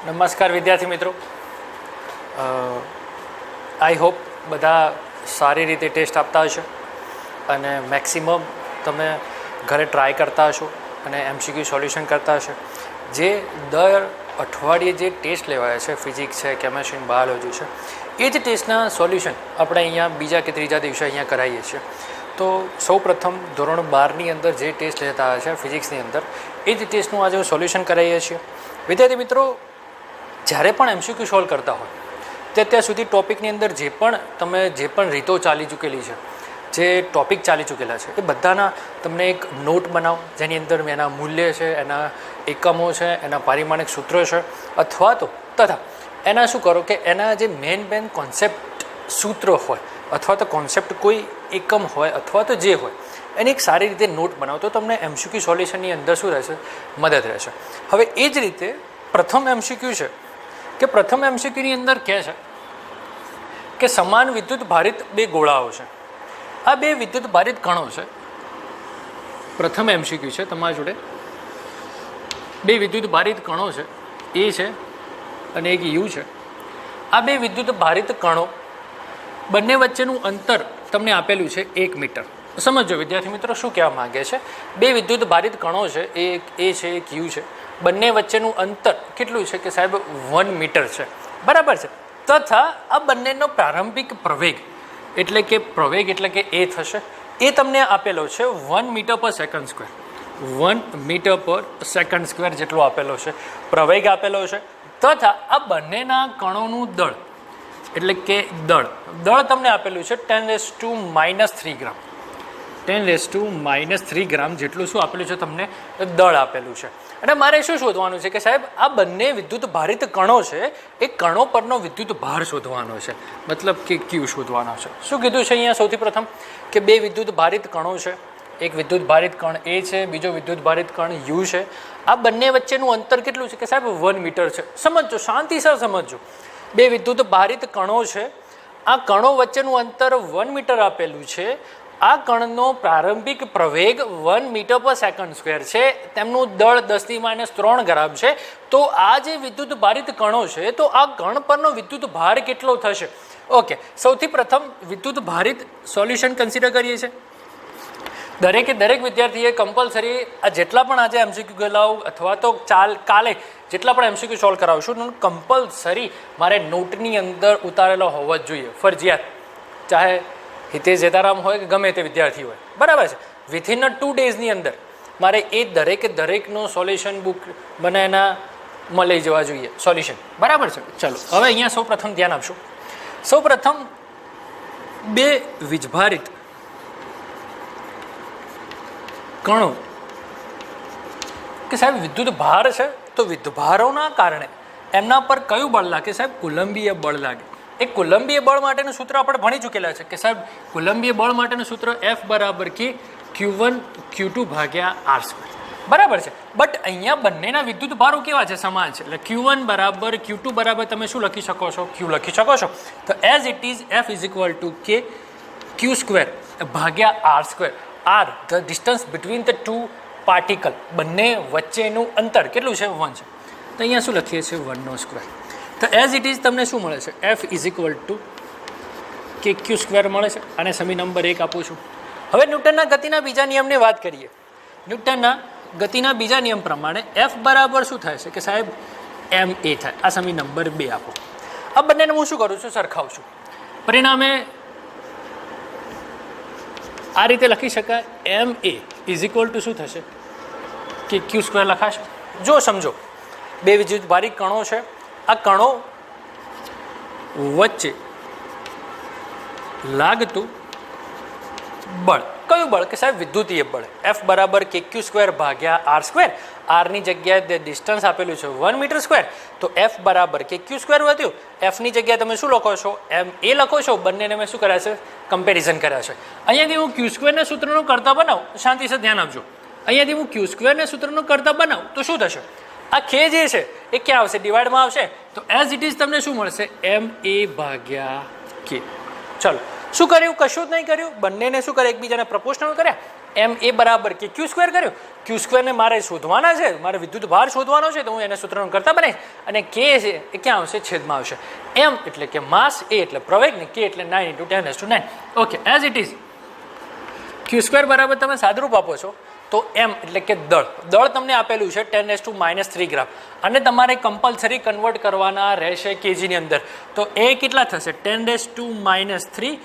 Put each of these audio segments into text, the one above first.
નમસ્કાર વિદ્યાર્થી મિત્રો, આઈ હોપ બધા સારી રીતે ટેસ્ટ આપતા હશો અને મેક્સિમમ તમે ઘરે ટ્રાય કરતા હશો અને એમસીક્યુ સોલ્યુશન કરતા હશો. જે દર અઠવાડિયે જે ટેસ્ટ લેવાયા છે, ફિઝિક્સ છે, કેમેસ્ટ્રી, બાયોલોજી છે, એ જ ટેસ્ટના સોલ્યુશન આપણે અહીંયા બીજા કે ત્રીજા દિવસે અહીંયા કરાવીએ છીએ. તો સૌ પ્રથમ ધોરણ 12ની અંદર જે ટેસ્ટ લેતા આવ્યા છે ફિઝિક્સની અંદર, એ જ ટેસ્ટનું આજે સોલ્યુશન કરાવીએ છીએ. વિદ્યાર્થી મિત્રો, જ્યારે પણ એમસીક્યુ સોલ્વ કરતા હોય તે અત્યાર સુધી ટૉપિકની અંદર જે પણ રીતો ચાલી ચૂકેલી છે, જે ટૉપિક ચાલી ચૂકેલા છે, એ બધાના તમને એક નોટ બનાવો, જેની અંદર એના મૂલ્ય છે, એના એકમો છે, એના પારિમાણિક સૂત્રો છે, અથવા તો તથા એના શું કરો કે એના જે મેન કોન્સેપ્ટ સૂત્રો હોય અથવા તો કોન્સેપ્ટ કોઈ એકમ હોય અથવા તો જે હોય એની એક સારી રીતે નોટ બનાવો, તો તમને એમસીક્યુ સોલ્યુશનની અંદર શું રહેશે, મદદ રહેશે. હવે એ જ રીતે પ્રથમ એમસીક્યુ છે કે પ્રથમ એમસીક્યુની અંદર કહે છે કે સમાન વિદ્યુત ભારિત બે ગોળાઓ છે. આ બે વિદ્યુત ભારિત કણો છે. પ્રથમ એમસીક્યુ છે તમારા જોડે. બે વિદ્યુત ભારિત કણો છે, એ છે અને એક યુ છે. આ બે વિદ્યુત ભારિત કણો બંને વચ્ચેનું અંતર તમને આપેલું છે 1 મીટર. સમજો વિદ્યાર્થી મિત્રો શું કહેવા માગે છે. બે વિદ્યુત ભારિત કણો છે, એક એ છે, એક યુ છે. બંને વચ્ચેનું અંતર કેટલું છે કે સાહેબ 1 મીટર છે, બરાબર છે. તથા આ બંનેનો પ્રારંભિક પ્રવેગ એટલે કે એ થશે, એ તમને આપેલો છે 1 મીટર પર સેકન્ડ સ્ક્વેર. 1 મીટર પર સેકન્ડ સ્ક્વેર જેટલો આપેલો છે પ્રવેગ આપેલો છે. તથા આ બંનેના કણોનું દળ એટલે કે દળ તમને આપેલું છે 10⁻³ ગ્રામ. 10⁻³ ગ્રામ જેટલું શું આપેલું છે, તમને દળ આપેલું છે. અને મારે શું શોધવાનું છે કે સાહેબ આ બંને વિદ્યુત ભારિત કણો છે, એ કણો પરનો વિદ્યુત ભાર શોધવાનો છે, મતલબ કે ક્યુ શોધવાનો છે. શું કીધું છે અહીંયા સૌથી પ્રથમ કે બે વિદ્યુત ભારિત કણો છે, એક વિદ્યુત ભારિત કણ એ છે, બીજો વિદ્યુત ભારિત કણ યુ છે. આ બંને વચ્ચેનું અંતર કેટલું છે કે સાહેબ 1 મીટર છે. સમજો, શાંતિસર સમજો. બે વિદ્યુત ભારિત કણો છે, આ કણો વચ્ચેનું અંતર 1 મીટર આપેલું છે. આ કણનો પ્રારંભિક પ્રવેગ 1 મીટર પર સેકન્ડ સ્ક્વેર છે, તેમનું દળ 10⁻³ ગ્રામ છે. તો આ જે વિદ્યુત ભારિત કણો છે, તો આ કણ પરનો વિદ્યુત ભાર કેટલો થશે? ઓકે, સૌથી પ્રથમ વિદ્યુત ભારિત સોલ્યુશન કન્સિડર કરીએ છીએ. દરેક વિદ્યાર્થીએ કમ્પલસરી આ જેટલા પણ આજે એમસીક્યુ ગયેલાઓ અથવા તો કાલે જેટલા પણ એમસીક્યુ સોલ્વ કરાવશું, કમ્પલસરી મારે નોટની અંદર ઉતારેલો હોવો જ જોઈએ, ફરજિયાત. ચાહે હિતેશ જેતારામ હોય કે ગમે તે વિદ્યાર્થી હોય, બરાબર છે. વિથિન 2 ડેઝની અંદર મારે એ દરેકનો સોલ્યુશન બુક બનાવીને લઈ જવા જોઈએ સોલ્યુશન, બરાબર છે. ચલો હવે અહીંયા સૌ પ્રથમ ધ્યાન આપશું. સૌ પ્રથમ બે વીજભારિત કણો કે સાહેબ વિદ્યુત ભાર છે, તો વિદ્યુતભારોના કારણે એમના પર કયું બળ લાગે સાહેબ? કુલંબીય બળ લાગે. એ કુલંબીય બળ માટેનું સૂત્ર આપણે ભણી ચૂકેલા છે કે સાહેબ કુલંબીય બળ માટેનું સૂત્ર F = Q1 Q2 / R², બરાબર છે. બટ અહીંયા બંનેના વિદ્યુત ભારો કેવા છે? સમાન છે. એટલે Q1 = Q2 તમે શું લખી શકો છો? Q લખી શકો છો. તો as it is F = K Q² / R². R the distance between the 2 particle, બંને વચ્ચેનું અંતર કેટલું છે? 1 છે. તો અહીંયા શું લખીએ છીએ? 1². તો એઝ ઇટ ઇઝ તમને શું મળે છે? F = KQ² મળે છે. અને સમી નંબર 1 આપું છું. હવે ન્યૂટનના ગતિના બીજા નિયમની વાત કરીએ. ન્યૂટનના ગતિના બીજા નિયમ પ્રમાણે F બરાબર શું થાય છે કે સાહેબ ma થાય. આ સમી નંબર 2 આપો. આ બંનેને હું શું કરું છું? સરખાવું છું. પરિણામે આ રીતે લખી શકાય. ma શું થશે કે Q² લખાશે. જો સમજો, બે વિદ્યુત ભારિત કણો છે, આ કણો વચ્ચે લાગતું બળ, કયું બળ કે સાહેબ વિદ્યુતીય બળ. F = KQ² / R². આરની જગ્યાએ ડિસ્ટન્સ આપેલું છે 1 મીટર², તો F = KQ² વધ્યું. Fની જગ્યાએ તમે શું લખો છો? ma લખો છો. બંનેને મેં શું કર્યા છે? કમ્પેરિઝન કર્યા છે. અહીંયાથી હું Q² સૂત્રનો કરતા બનાવું, શાંતિથી ધ્યાન આપજો. અહીંયાથી હું Q² સૂત્રનો કરતા બનાવું તો શું થશે? આ K જે છે એ ક્યાં આવશે? ડિવાઇડમાં આવશે. તો એઝ ઇટ ઇઝ તમને શું મળશે? ma/K. ચલો, શું કર્યું? કશું જ નહીં કર્યું. બંનેને શું કરે? એકબીજાને પ્રપોર્શનલ કર્યા એમ એ બરાબર કે ક્યુ સ્ક્વેર કર્યો, ક્યુ સ્ક્વેરને મારે શોધવાના છે, મારે વિદ્યુત ભાર શોધવાનો છે, તો હું એને સૂત્રનું કરતા બનાવીશ. અને કે છે એ ક્યાં આવશે? છેદમાં આવશે. એમ એટલે કે માસ, એ એટલે પ્રવેગ, ને કે એટલે 9 × 10⁹. Okay, as it is Q square બરાબર તમે સાદરૂપ આપો છો તો એમ એટલે કે દળ તમને આપેલું છે 10⁻³ ગ્રામ, અને તમારે કમ્પલસરી કન્વર્ટ કરવાના રહેશે કેજીની અંદર. તો એ કેટલા થશે? 10⁻³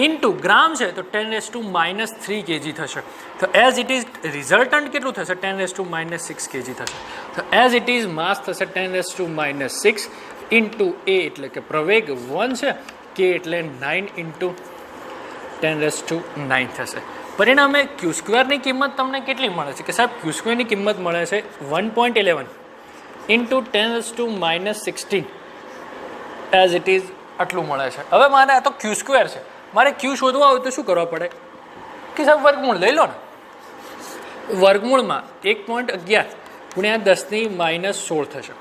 ઇન્ટુ ગ્રામ છે તો 10⁻³ kg થશે. તો એઝ ઇટ ઇઝ રિઝલ્ટન્ટ કેટલું થશે? 10⁻6 kg થશે. તો એઝ ઇટ ઇઝ માસ થશે 10⁻6 ઇન્ટુ એ એટલે કે પ્રવેગ 1 છે, કે એટલે 9 × 10⁹ થશે. પરિણામે ક્યુ સ્ક્વેરની કિંમત તમને કેટલી મળે છે? કે સાહેબ ક્યુ સ્ક્વેરની કિંમત મળે છે 1.11 ઇન્ટુ 10⁻16 એઝ ઇટ ઇઝ આટલું મળે છે. હવે મારે આ તો ક્યુ સ્ક્વેર છે, મારે ક્યુ શોધવા હોય તો શું કરવા પડે? કે સાહેબ વર્ગમૂળ લઈ લો ને. વર્ગમૂળમાં 1.11 × 10⁻16 થશે.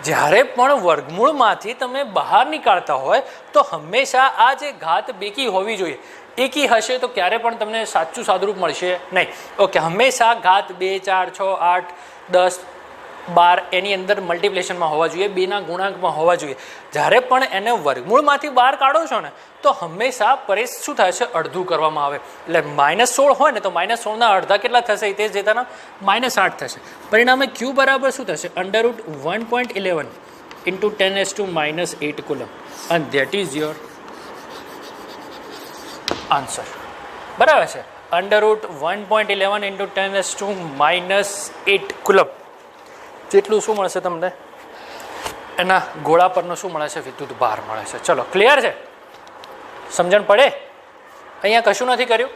જ્યારે પણ વર્ગમૂળમાંથી તમે બહાર નીકાળતા હોય તો હંમેશા આ જે ઘાત બેકી હોવી જોઈએ. એકી હશે તો ક્યારે પણ તમને સાચું સાદુરૂપ મળશે નહીં. ઓકે, હંમેશા ઘાત 2, 4, 6, 8, 10, 12 એની અંદર મલ્ટિપ્લિકેશનમાં હોવા જોઈએ, 2ના ગુણાંકમાં હોવા જોઈએ. જ્યારે પણ એને વર્ગમૂળમાંથી બહાર કાઢો છો ને તો હંમેશા પરેશ શું થાય છે? અડધું કરવામાં આવે. એટલે -16 હોય ને તો -16ના અડધા કેટલા થશે? તે જેતાના -8 થશે. પરિણામે ક્યુ બરાબર શું થશે? √1.11 ઇન્ટુ 10⁻8 કુલમ, અને ધેટ ઇઝ યોર આન્સર. બરાબર છે? √1.11 ઇન્ટુ 10⁻8 કુલમ જેટલું શું મળશે તમને? એના ગોળા પરનો શું મળે છે? વિદ્યુત ભાર મળે છે. ચલો, ક્લિયર છે? સમજણ પડે? અહીંયા કશું નથી કર્યું.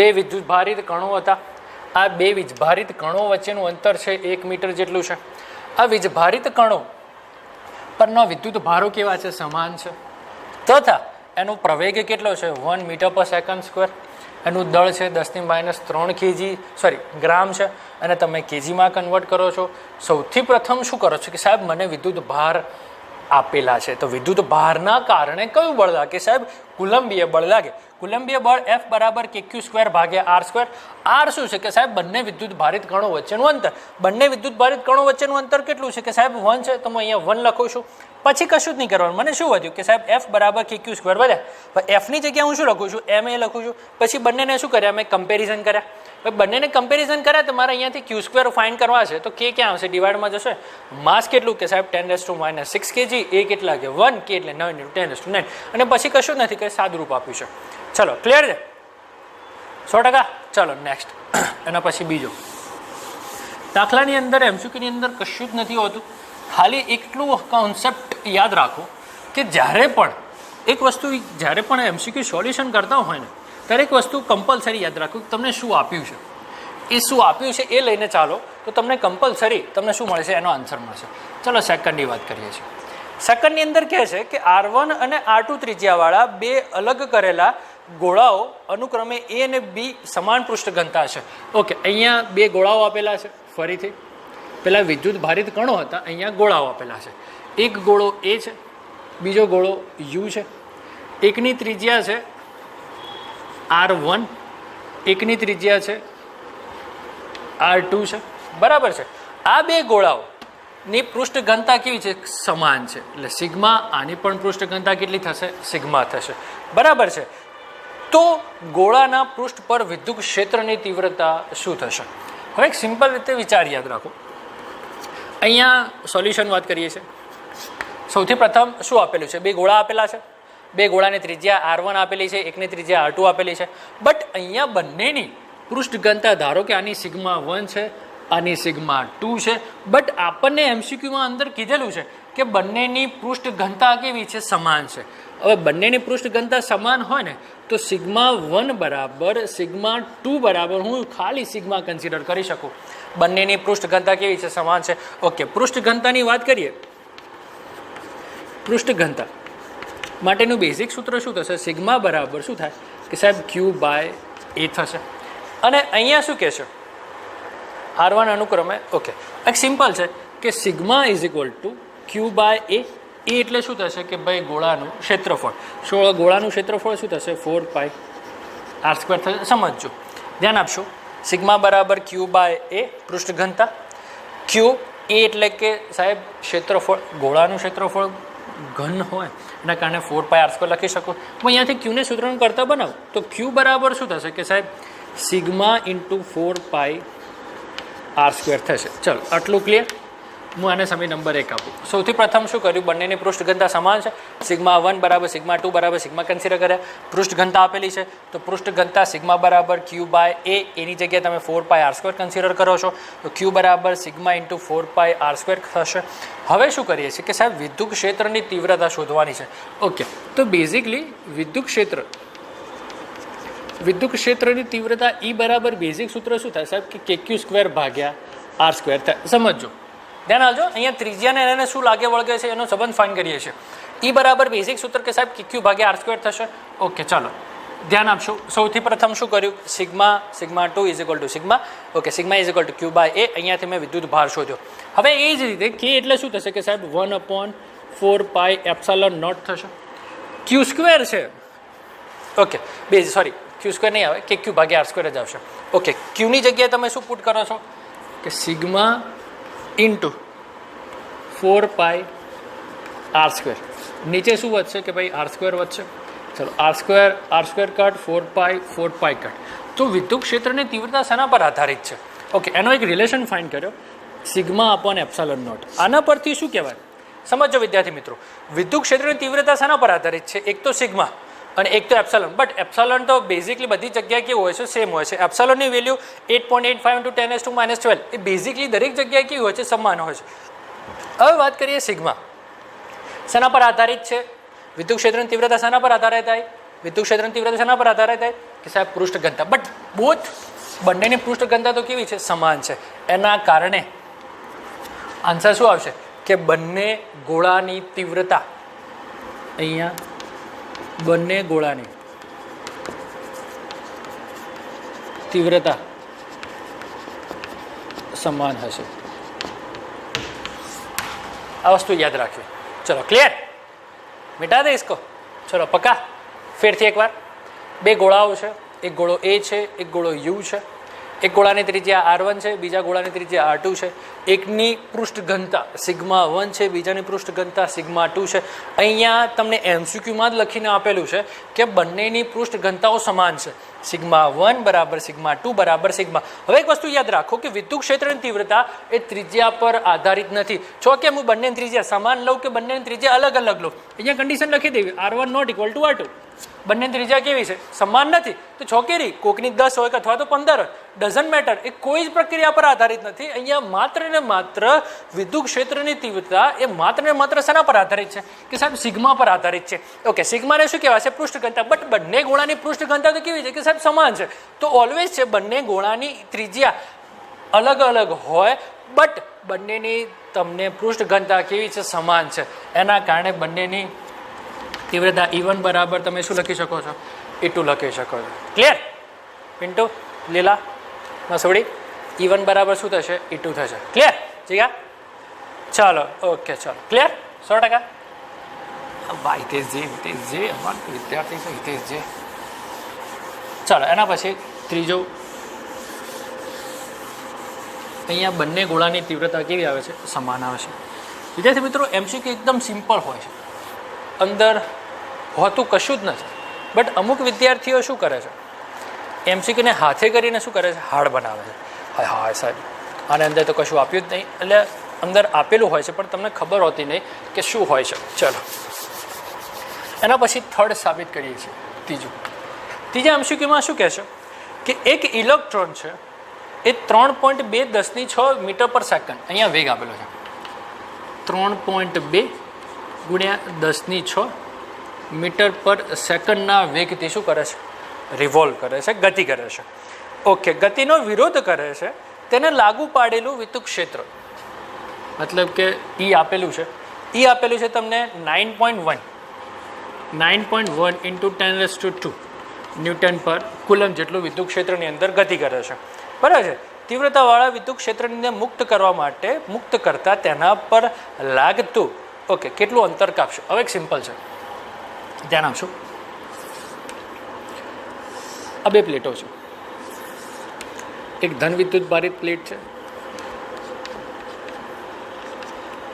2 વિદ્યુત ભારિત કણો હતા. આ 2 વીજભારિત કણો વચ્ચેનું અંતર છે 1 મીટર જેટલું છે. આ વીજભારિત કણો પરના વિદ્યુત ભારો કેવા છે? સમાન છે. તથા એનો પ્રવેગ કેટલો છે? 1 મીટર/સેકન્ડ². એનું દળ છે 10⁻³ kg ગ્રામ છે, અને તમે કેજીમાં કન્વર્ટ કરો છો. સૌથી પ્રથમ શું કરો છો? કે સાહેબ મને વિદ્યુત ભાર આપેલા છે, તો વિદ્યુત ભારના કારણે કયું બળ લાગે? સાહેબ કુલંબીય બળ લાગે. કુલંબીય બળ F = kq²/r². r શું છે? કે સાહેબ બંને વિદ્યુત ભારિત કણો વચ્ચેનું અંતર. બંને વિદ્યુત ભારિત કણો વચ્ચેનું અંતર કેટલું છે? કે સાહેબ 1 છે, તો હું અહીંયા 1 લખું છું. પછી કશું જ નહીં કરવાનું. મને શું વધ્યું? કે સાહેબ F = kq² વધ્યા. પણ F ની જગ્યાએ હું શું લખું છું? m એ લખું છું. પછી બંનેને શું કર્યા? મેં કમ્પેરિઝન કર્યા. બંનેને કમ્પેરિઝન કર્યા તો મારે અહીંયાથી q² ફાઇન્ડ કરવા છે, તો કે ક્યાં આવશે? ડિવાઇડમાં જશે. માસ કેટલું? કે સાહેબ 10⁻6 kg. એ કેટલા? કે 1, કે એટલે 9 × 10⁹. અને પછી કશું જ નથી, કે સાદુરૂપ આપ્યું છે. ચલો, ક્લિયર છે? 100%. ચલો નેક્સ્ટ. એના પછી બીજો દાખલાની અંદર MCQની અંદર કશું જ નથી હોતું. ખાલી એટલું કોન્સેપ્ટ યાદ રાખો કે જ્યારે પણ MCQ સોલ્યુશન કરતા હોય ને ત્યારે એક વસ્તુ કમ્પલસરી યાદ રાખો કે તમને શું આપ્યું છે. એ શું આપ્યું છે એ લઈને ચાલો તો તમને કમ્પલસરી તમને શું મળશે? એનો આન્સર મળશે. ચલો સેકન્ડની વાત કરીએ છીએ. સેકન્ડની અંદર કહે છે કે R1 અને R2 ત્રિજ્યાવાળા 2 અલગ કરેલા ગોળાઓ અનુક્રમે A અને B સમાન પૃષ્ઠ ઘનતા છે. ઓકે, અહીંયા 2 ગોળાઓ આપેલા છે. ફરીથી પેલા વિદ્યુત ભારિત કણો હતા, અહીંયા ગોળાઓ આપેલા છે. એક ગોળો A છે, બીજો ગોળો U છે. એકની ત્રિજ્યા છે R1, એકની ત્રિજ્યા છે R2 છે. બરાબર છે? આ 2 ગોળાઓની પૃષ્ઠ ઘનતા કેવી છે? સમાન છે. એટલે સિગ્મા, આની પણ પૃષ્ઠ ઘનતા કેટલી થશે? સિગ્મા થશે. બરાબર છે? તો ગોળાના પૃષ્ઠ પર વિદ્યુત ક્ષેત્રની તીવ્રતા શું થશે? હવે એક સિમ્પલ રીતે વિચાર યાદ રાખો. અહીંયા સોલ્યુશન વાત કરીએ છીએ. સૌથી પ્રથમ શું આપેલું છે? 2 ગોળા આપેલા છે. 2 ગોળાની ત્રિજ્યા R1 આપેલી છે, એકની ત્રિજ્યા R2 આપેલી છે. બટ અહીંયા બંનેની પૃષ્ઠ ઘનતા ધારો કે આની સિગ્મા 1 છે, આની સિગ્મા 2 છે. બટ આપણને MCQમાં અંદર કીધેલું છે કે બંનેની પૃષ્ઠ ઘનતા કેવી છે? સમાન છે. હવે બંનેની પૃષ્ઠ ઘનતા સમાન હોય ને તો સિગ્મા 1 બરાબર સિગ્મા 2 બરાબર હું ખાલી સિગ્મા કન્સિડર કરી શકું. બંનેની પૃષ્ઠ ઘનતા કેવી છે? સમાન છે. ઓકે, પૃષ્ઠ ઘનતાની વાત કરીએ. પૃષ્ઠ ઘનતા માટેનું બેઝિક સૂત્ર શું થશે? સિગ્મા બરાબર શું થાય? કે સાહેબ Q/A થશે. અને અહીંયા શું કહે છે? R1 અનુક્રમે. ઓકે, એક સિમ્પલ છે કે સિગ્મા = Q/A. એ એટલે શું થશે? કે ભાઈ ગોળાનું ક્ષેત્રફળ. ગોળાનું ક્ષેત્રફળ શું થશે? 4πr² થશે. સમજજો, ધ્યાન આપશો. સિગ્મા બરાબર ક્યુ બાય એ પૃષ્ઠ ઘનતા. ક્યુ એ એટલે કે સાહેબ ક્ષેત્રફળ, ગોળાનું ક્ષેત્રફળ ઘન હોય એના કારણે 4πr² લખી શકો. હું અહીંયાથી ક્યુને સૂત્રનું કરતા બનાવું તો ક્યુ બરાબર શું થશે કે સાહેબ સિગ્મા ઇન્ટુ 4πr² થશે. ચલો આટલું ક્લિયર. હું આને સમય નંબર 1 આપું. સૌથી પ્રથમ શું કર્યું, બંનેની પૃષ્ઠ ઘનતા સમાન છે. સિગ્મા 1 બરાબર સિગ્મા 2 બરાબર સિગ્મા કન્સિડર કર્યા. પૃષ્ઠ ઘનતા આપેલી છે તો પૃષ્ઠ ઘનતા સિગ્મા બરાબર ક્યુ બાય એ, એની જગ્યાએ તમે 4πr² કન્સિડર કરો છો તો ક્યુ બરાબર સિગ્મા ઇન્ટુ 4πr² થશે. હવે શું કરીએ છીએ કે સાહેબ વિદ્યુત ક્ષેત્રની તીવ્રતા શોધવાની છે. ઓકે, તો બેઝિકલી વિદ્યુત ક્ષેત્રની તીવ્રતા E બરાબર બેઝિક સૂત્ર શું થાય સાહેબ કે KQ² ભાગ્યા R² થાય. સમજો, ધ્યાન આવજો. અહીંયા ત્રિજ્યાને એને શું લાગે વળગે છે એનો સંબંધ ફાઇન કરીએ છીએ. E બરાબર બેઝિક સૂત્ર કે સાહેબ KQ ભાગ્યા R² થશે. ઓકે, ચાલો ધ્યાન આપશો. સૌથી પ્રથમ શું કર્યું, sigma 2 is equal to sigma. Okay, sigma is equal to q by a. અહીંયાથી મેં વિદ્યુત ભાર શોધ્યો. હવે એ જ રીતે K એટલે શું થશે કે સાહેબ 1/4πε0 થશે. Q² છે. ઓકે, Q² નહીં આવે, KQ ભાગ્યા R² જ આવશે. ઓકે, ક્યુની જગ્યાએ તમે શું પુટ કરો છો કે સિગ્મા ઇન્ટુ 4πr². નીચે શું વધશે કે ભાઈ R² વધશે. ચલો R² કટ, 4π કટ. તો વિદ્યુત ક્ષેત્રની તીવ્રતા શેના પર આધારિત છે? ઓકે, એનો એક રિલેશન ફાઇન્ડ કર્યો, સિગ્મા અપોન ε0. આના પરથી શું કહેવાય સમજો વિદ્યાર્થી મિત્રો, વિદ્યુત ક્ષેત્રની તીવ્રતા શેના પર આધારિત છે? એક તો સિગ્મા અને એક તો એપ્સલન. બટ એપ્સલન તો બેઝિકલી બધી જગ્યાએ કેવું હોય છે, સેમ હોય છે. એપ્સલનની વેલ્યુ 8.85 × 10⁻12. એ બેઝિકલી દરેક જગ્યાએ કેવું હોય છે, સમાન હોય છે. હવે વાત કરીએ સિગ્મા શેના પર આધારિત છે? વિદ્યુત ક્ષેત્રની તીવ્રતા શેના પર આધારિત થાય? વિદ્યુત ક્ષેત્રની તીવ્રતા શેના પર આધારિત થાય કે સાહેબ પૃષ્ઠ ઘનતા. બટ બંનેની પૃષ્ઠ ઘનતા તો કેવી છે, સમાન છે. એના કારણે આન્સર શું આવશે કે બંને ગોળાની તીવ્રતા, અહીંયા બંને ગોળાની તીવ્રતા સમાન હશે. આ વસ્તુ યાદ રાખવી. ચલો ક્લિયર, મિટા દે इसको. ચલો પક્કા. ફેરથી એકવાર, બે ગોળાઓ છે, એક ગોળો A છે, એક ગોળો U છે. એક ગોળાની ત્રિજ્યા R1 છે, બીજા ગોળાની ત્રિજ્યા R2 છે. એકની પૃષ્ઠ ઘનતા સિગ્મા 1 છે, બીજાની પૃષ્ઠ ઘનતા સિગ્મા 2 છે. અહીંયા તમને MCQમાં જ લખીને આપેલું છે કે બંનેની પૃષ્ઠ ઘનતાઓ સમાન છે. સિગ્મા 1 બરાબર સિગ્મા 2 બરાબર સિગ્મા. હવે એક વસ્તુ યાદ રાખો કે વિદ્યુત ક્ષેત્રની તીવ્રતા એ ત્રિજ્યા પર આધારિત નથી. છો કે હું બંનેની ત્રિજ્યા સમાન લઉં કે બંનેની ત્રિજ્યા અલગ અલગ લઉં, અહીંયા કન્ડિશન લખી દેવી, R1 not equal to R2. બંને ત્રિજ્યા કેવી છે, સમાન નથી. તો છોકેરી કોકની 10 હોય અથવા તો 15 હોય, ડઝન્ટ મેટર. એ કોઈ જ પ્રક્રિયા પર આધારિત નથી. અહીંયા માત્ર ને માત્ર વિદ્યુત ક્ષેત્રની તીવ્રતા એ માત્ર ને માત્ર શેના પર આધારિત છે કે સાહેબ સિગ્મા પર આધારિત છે. ઓકે, સિગ્માને શું કહેવાશે, પૃષ્ઠ ઘનતા. બટ બંને ગોળાની પૃષ્ઠ ઘનતા તો કેવી છે કે સાહેબ સમાન છે. તો ઓલવેઝ છે બંને ગોળાની ત્રિજ્યા અલગ અલગ હોય બટ બંનેની તમને પૃષ્ઠ ઘનતા કેવી છે, સમાન છે. એના કારણે બંનેની તીવ્રતા E1 બરાબર તમે શું લખી શકો છો, E2 લખી શકો છો. ક્લિયર પિન્ટુ, લીલા, મસવડી? E1 બરાબર શું થશે, E2 થશે. ક્લિયર જીગા? ચાલો ઓકે, ચાલો ક્લિયર 100%. ભાઈ હિતેશજી અમારા વિદ્યાર્થી છે હિતેશજી. ચાલો એના પછી ત્રીજો, અહીંયા બંને ગોળાની તીવ્રતા કેવી આવે છે, સમાન આવે છે. વિદ્યાર્થી મિત્રો MCQ એકદમ સિમ્પલ હોય છે, અંદર હોતું કશું જ નથી. બટ અમુક વિદ્યાર્થીઓ શું કરે છે, MCQને હાથે કરીને શું કરે છે, હાર્ડ બનાવે છે. હા સાહેબ આને અંદર તો કશું આપ્યું જ નહીં, એટલે અંદર આપેલું હોય છે પણ તમને ખબર હોતી નહીં કે શું હોય છે. ચલો એના પછી થર્ડ સાબિત કરીએ છીએ. ત્રીજા MCQમાં શું કહે છે કે એક ઇલેક્ટ્રોન છે એ 3.2 મીટર/સેકન્ડ, અહીંયા વેગ આપેલો છે 3.2 × 10⁶ મીટર/સેકન્ડના વેગથી શું કરે છે, રિવોલ્વ કરે છે, ગતિ કરે છે. ઓકે, ગતિનો વિરોધ કરે છે તેને લાગુ પાડેલું વિદ્યુત ક્ષેત્ર, મતલબ કે E આપેલું છે તમને 9.1 × 10⁻² ન્યૂટન પર કુલમ જેટલું વિદ્યુત ક્ષેત્રની અંદર ગતિ કરે છે. બરાબર છે. તીવ્રતાવાળા વિદ્યુત ક્ષેત્રને મુક્ત કરવા માટે મુક્ત કરતા તેના પર લાગતું ઓકે કેટલું અંતર કાપશે. હવે એક સિમ્પલ છે, ધ્યાન આપશો. આ બે પ્લેટો છે, એક ધન વિદ્યુત ભારિત પ્લેટ છે,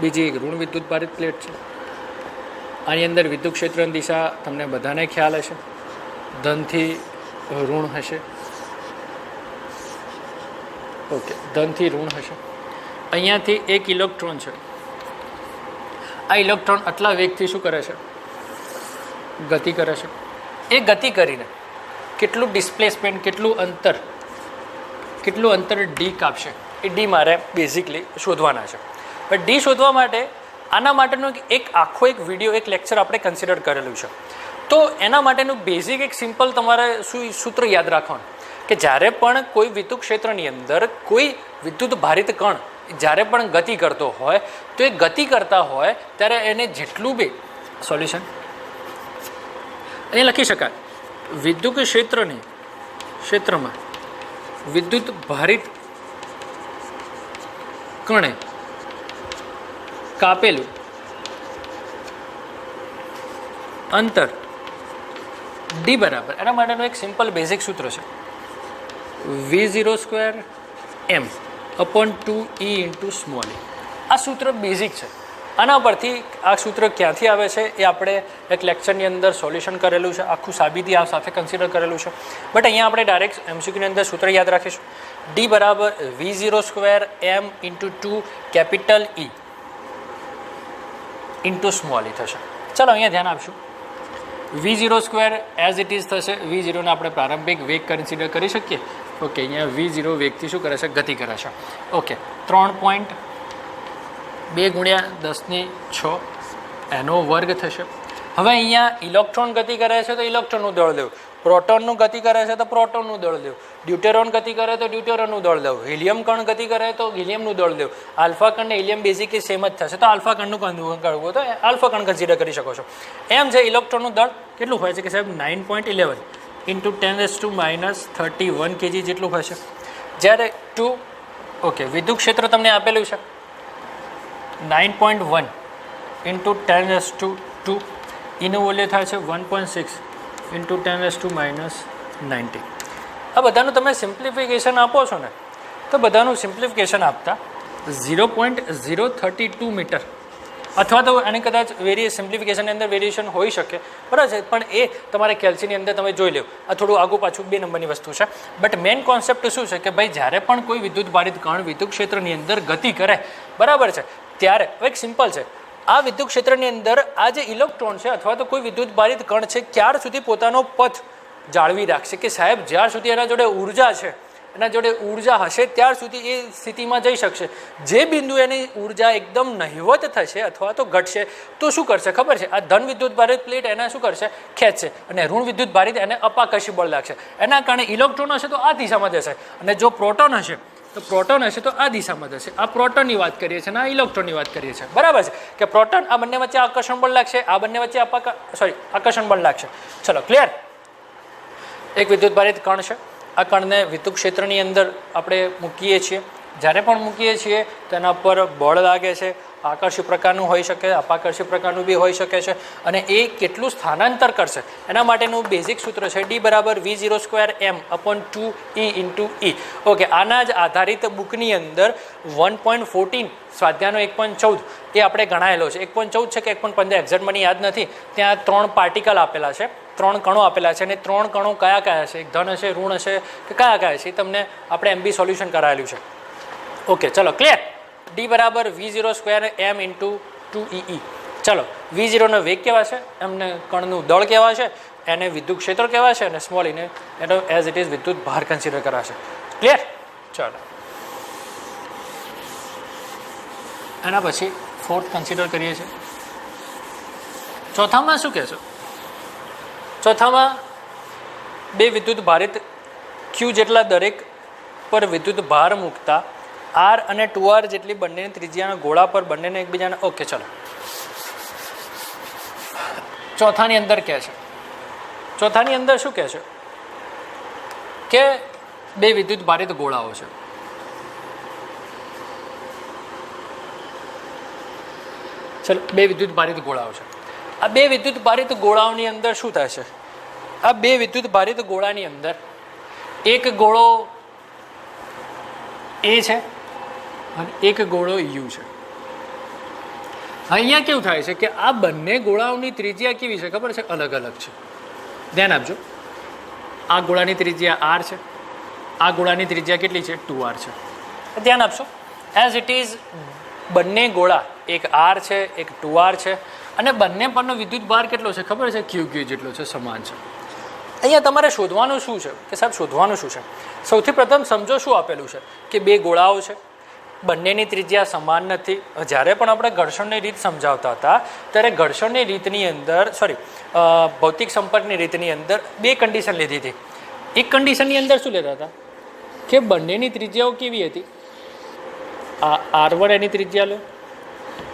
બીજી એક ઋણ વિદ્યુત ભારિત પ્લેટ છે. આની અંદર વિદ્યુત ક્ષેત્રની દિશા તમને બધાને ખ્યાલ હશે, ધનથી ઋણ હશે. ઓકે, ધનથી ઋણ હશે. અહીંયાથી એક ઇલેક્ટ્રોન છે. આ ઇલેક્ટ્રોન આટલા વેગથી શું કરે છે? ગતિ કરે છે. એ ગતિ કરીને કેટલું ડિસ્પ્લેસમેન્ટ, કેટલું અંતર ડી કાપશે, એ ડી મારે બેઝિકલી શોધવાના છે. પણ ડી શોધવા માટે આના માટેનું એક આખો એક વિડીયો, એક લેક્ચર આપણે કન્સિડર કરેલું છે. તો એના માટેનું બેઝિક એક સિમ્પલ તમારે સૂત્ર યાદ રાખવાનું કે જ્યારે પણ કોઈ વિદ્યુત ક્ષેત્રની અંદર કોઈ વિદ્યુત ભારિત કણ જ્યારે પણ ગતિ કરતો હોય તો એ ગતિ કરતા હોય ત્યારે એને જેટલું બી સોલ્યુશન અહીંયા લખી શકાય, વિદ્યુત ક્ષેત્રમાં વિદ્યુત ભારિત કણે કાપેલું અંતર ડી બરાબર, એના માટેનું એક સિમ્પલ બેઝિક સૂત્ર છે V0² m upon 2e into small e. આ સૂત્ર બેઝિક છે. આના પરથી આ સૂત્ર ક્યાંથી આવે છે એ આપણે એક લેક્ચરની અંદર સોલ્યુશન કરેલું છે, આખું સાબિતી આ સાથે કન્સિડર કરેલું છે. બટ અહીંયા આપણે ડાયરેક્ટ એમસીક્યુની અંદર સૂત્ર યાદ રાખીશું. ડી બરાબર V0² m into 2 capital E into small e થશે. ચાલો અહીંયા ધ્યાન આપશું. V0² એઝ ઇટ ઇઝ થશે. V0ને આપણે પ્રારંભિક વેગ કન્સિડર કરી શકીએ. ઓકે, અહીંયા V0 વેગથી શું કરે છે? ગતિ કરે છે. ઓકે, 3.2 ગુણ્યા 10⁶ એનો વર્ગ થશે. હવે અહીંયા ઇલેક્ટ્રોન ગતિ કરે છે તો ઇલેક્ટ્રોનનું દળ લેવું, પ્રોટોનનું ગતિ કરે છે તો પ્રોટોનનું દળ લેવું, ડ્યુટેરોન ગતિ કરે તો ડ્યુટેરોનનું દળ લેવું, હિલિયમ કણ ગતિ કરે તો હિલિયમનું દળ લેવું. આલ્ફા કણ ને હિલિયમ બેઝિકલી સેમ જ થશે તો આલ્ફા કણનું કરવું તો આલ્ફા કણ કન્સિડર કરી શકો છો. એમ છે ઇલેક્ટ્રોનનું દળ કેટલું હોય છે કે સાહેબ 9.11 ઇન્ટુ 10⁻31 kg જેટલું હોય છે. જ્યારે 2 ઓકે વિદ્યુત ક્ષેત્ર તમને આપેલું છે 9.1 ઇન્ટુ 10⁻², એનું મૂલ્ય થાય છે 1.6 ઇન્ટુ 10⁻90. આ બધાનું તમે સિમ્પ્લિફિકેશન આપો છો ને તો બધાનું સિમ્પ્લિફિકેશન આપતા 0.032 મીટર અથવા તો આની કદાચ સિમ્પ્લિફિકેશનની અંદર વેરિએશન હોઈ શકે, બરાબર છે. પણ એ તમારે કેલ્સીની અંદર તમે જોઈ લો, આ થોડું આગું પાછું 2 નંબરની વસ્તુ છે. બટ મેઇન કોન્સેપ્ટ શું છે કે ભાઈ જ્યારે પણ કોઈ વિદ્યુત ભારિત કણ વિદ્યુત ક્ષેત્રની અંદર ગતિ કરે, બરાબર છે, ત્યારે એક સિમ્પલ છે, આ વિદ્યુત ક્ષેત્રની અંદર આ જે ઇલેક્ટ્રોન છે અથવા તો કોઈ વિદ્યુત ભારિત કણ છે ક્યાર સુધી પોતાનો પથ જાળવી રાખશે કે સાહેબ જ્યાર સુધી એના જોડે ઉર્જા છે, એના જોડે ઉર્જા હશે ત્યાર સુધી એ સ્થિતિમાં જઈ શકશે. જે બિંદુ એની ઉર્જા એકદમ નહિવત થશે અથવા તો ઘટશે તો શું કરશે ખબર છે? આ ધન વિદ્યુત ભારિત પ્લેટ એને શું કરશે? ખેંચશે. અને ઋણ વિદ્યુત ભારિત એને અપાકર્ષી બળ લાગશે. એના કારણે ઇલેક્ટ્રોન હશે તો આ દિશામાં જશે અને જો પ્રોટોન હશે તો આ દિશામાં જશે. આ પ્રોટોનની વાત કરીએ છીએ અને આ ઇલેક્ટ્રોનની વાત કરીએ છીએ, બરાબર છે કે પ્રોટોન આ બંને વચ્ચે આકર્ષણ બળ લાગશે, આ બંને વચ્ચે આકર્ષણ બળ લાગશે. ચલો ક્લિયર. એક વિદ્યુત ભારિત કણ છે, આ કણને વિદ્યુત ક્ષેત્રની અંદર આપણે મૂકીએ છીએ. જ્યારે પણ મૂકીએ છીએ તેના પર બળ લાગે છે, આકર્ષી પ્રકારનું હોઈ શકે, અપાકર્ષી પ્રકારનું બી હોઈ શકે છે. અને એ કેટલું સ્થાનાંતર કરશે એના માટેનું બેઝિક સૂત્ર છે ડી બરાબર V0² m upon 2e into e. Okay, આના જ આધારિત બુકની અંદર 1.14 સ્વાધ્યાયનો 1.14 એ આપણે ગણાયેલો છે. 1.14 છે કે 1.15 એક્ઝેક્ટ મને યાદ નથી. ત્યાં 3 પાર્ટિકલ આપેલા છે, 3 કણો આપેલા છે અને 3 કણો કયા કયા છે, એક ધન હશે, ઋણ હશે કે કયા કયા છે એ તમને આપણે એમબી સોલ્યુશન કરાયેલું છે. ઓકે ચલો ક્લિયર. ડી બરાબર V0² m ઇન્ટુ 2e. ચલો V0નો વેગ કેવા છે, એમને કણનું દળ કેવા છે, એને વિદ્યુત ક્ષેત્ર કહેવાય છે અને સ્મોલ એને એનો એઝ ઇટ ઇઝ વિદ્યુત ભાર કન્સિડર કરાશે. ક્લિયર. ચાલો એના પછી ફોર્થ કન્સિડર કરીએ છીએ. ચોથામાં શું કહેશો? ચોથામાં 2 વિદ્યુત ભારિત ક્યુ જેટલા દરેક પર વિદ્યુત ભાર મૂકતા R અને 2R જેટલી બંનેની ત્રિજ્યાના ગોળા પર બંનેને એકબીજાને ઓકે ચલો ચોથાની અંદર કહે છે. ચોથાની અંદર શું કહે છે કે 2 વિદ્યુત ભારિત ગોળાઓ છે. ચલો 2 વિદ્યુત ભારિત ગોળાઓ છે. આ 2 વિદ્યુત ભારિત ગોળાઓની અંદર શું થાય છે? આ 2 વિદ્યુત ભારિત ગોળાની અંદર એક ગોળો એ છે અને એક ગોળો યુ છે. અહીંયા કેવું થાય છે કે આ બંને ગોળાઓની ત્રિજ્યા કેવી છે ખબર છે? અલગ અલગ છે. ધ્યાન આપજો. આ ગોળાની ત્રિજ્યા આર છે, આ ગોળાની ત્રિજ્યા કેટલી છે? 2r છે. ધ્યાન આપશો. એઝ ઇટ ઇઝ બંને ગોળા, એક આર છે એક 2r છે, અને બંને પરનો વિદ્યુત ભાર કેટલો છે ખબર છે? ક્યુ જેટલો છે, સમાન છે. અહીંયા તમારે શોધવાનું શું છે કે સાહેબ શોધવાનું શું છે? સૌથી પ્રથમ સમજો શું આપેલું છે કે બે ગોળાઓ છે, બંનેની ત્રિજ્યા સમાન નથી. જ્યારે પણ આપણે ઘર્ષણની રીત સમજાવતા હતા ત્યારે ઘર્ષણની રીતની અંદર ભૌતિક સંપર્કની રીતની અંદર બે કન્ડિશન લીધી હતી. એક કન્ડિશનની અંદર શું લેતા હતા કે બંનેની ત્રિજ્યાઓ કેવી હતી? R1 એની ત્રિજ્યા લો,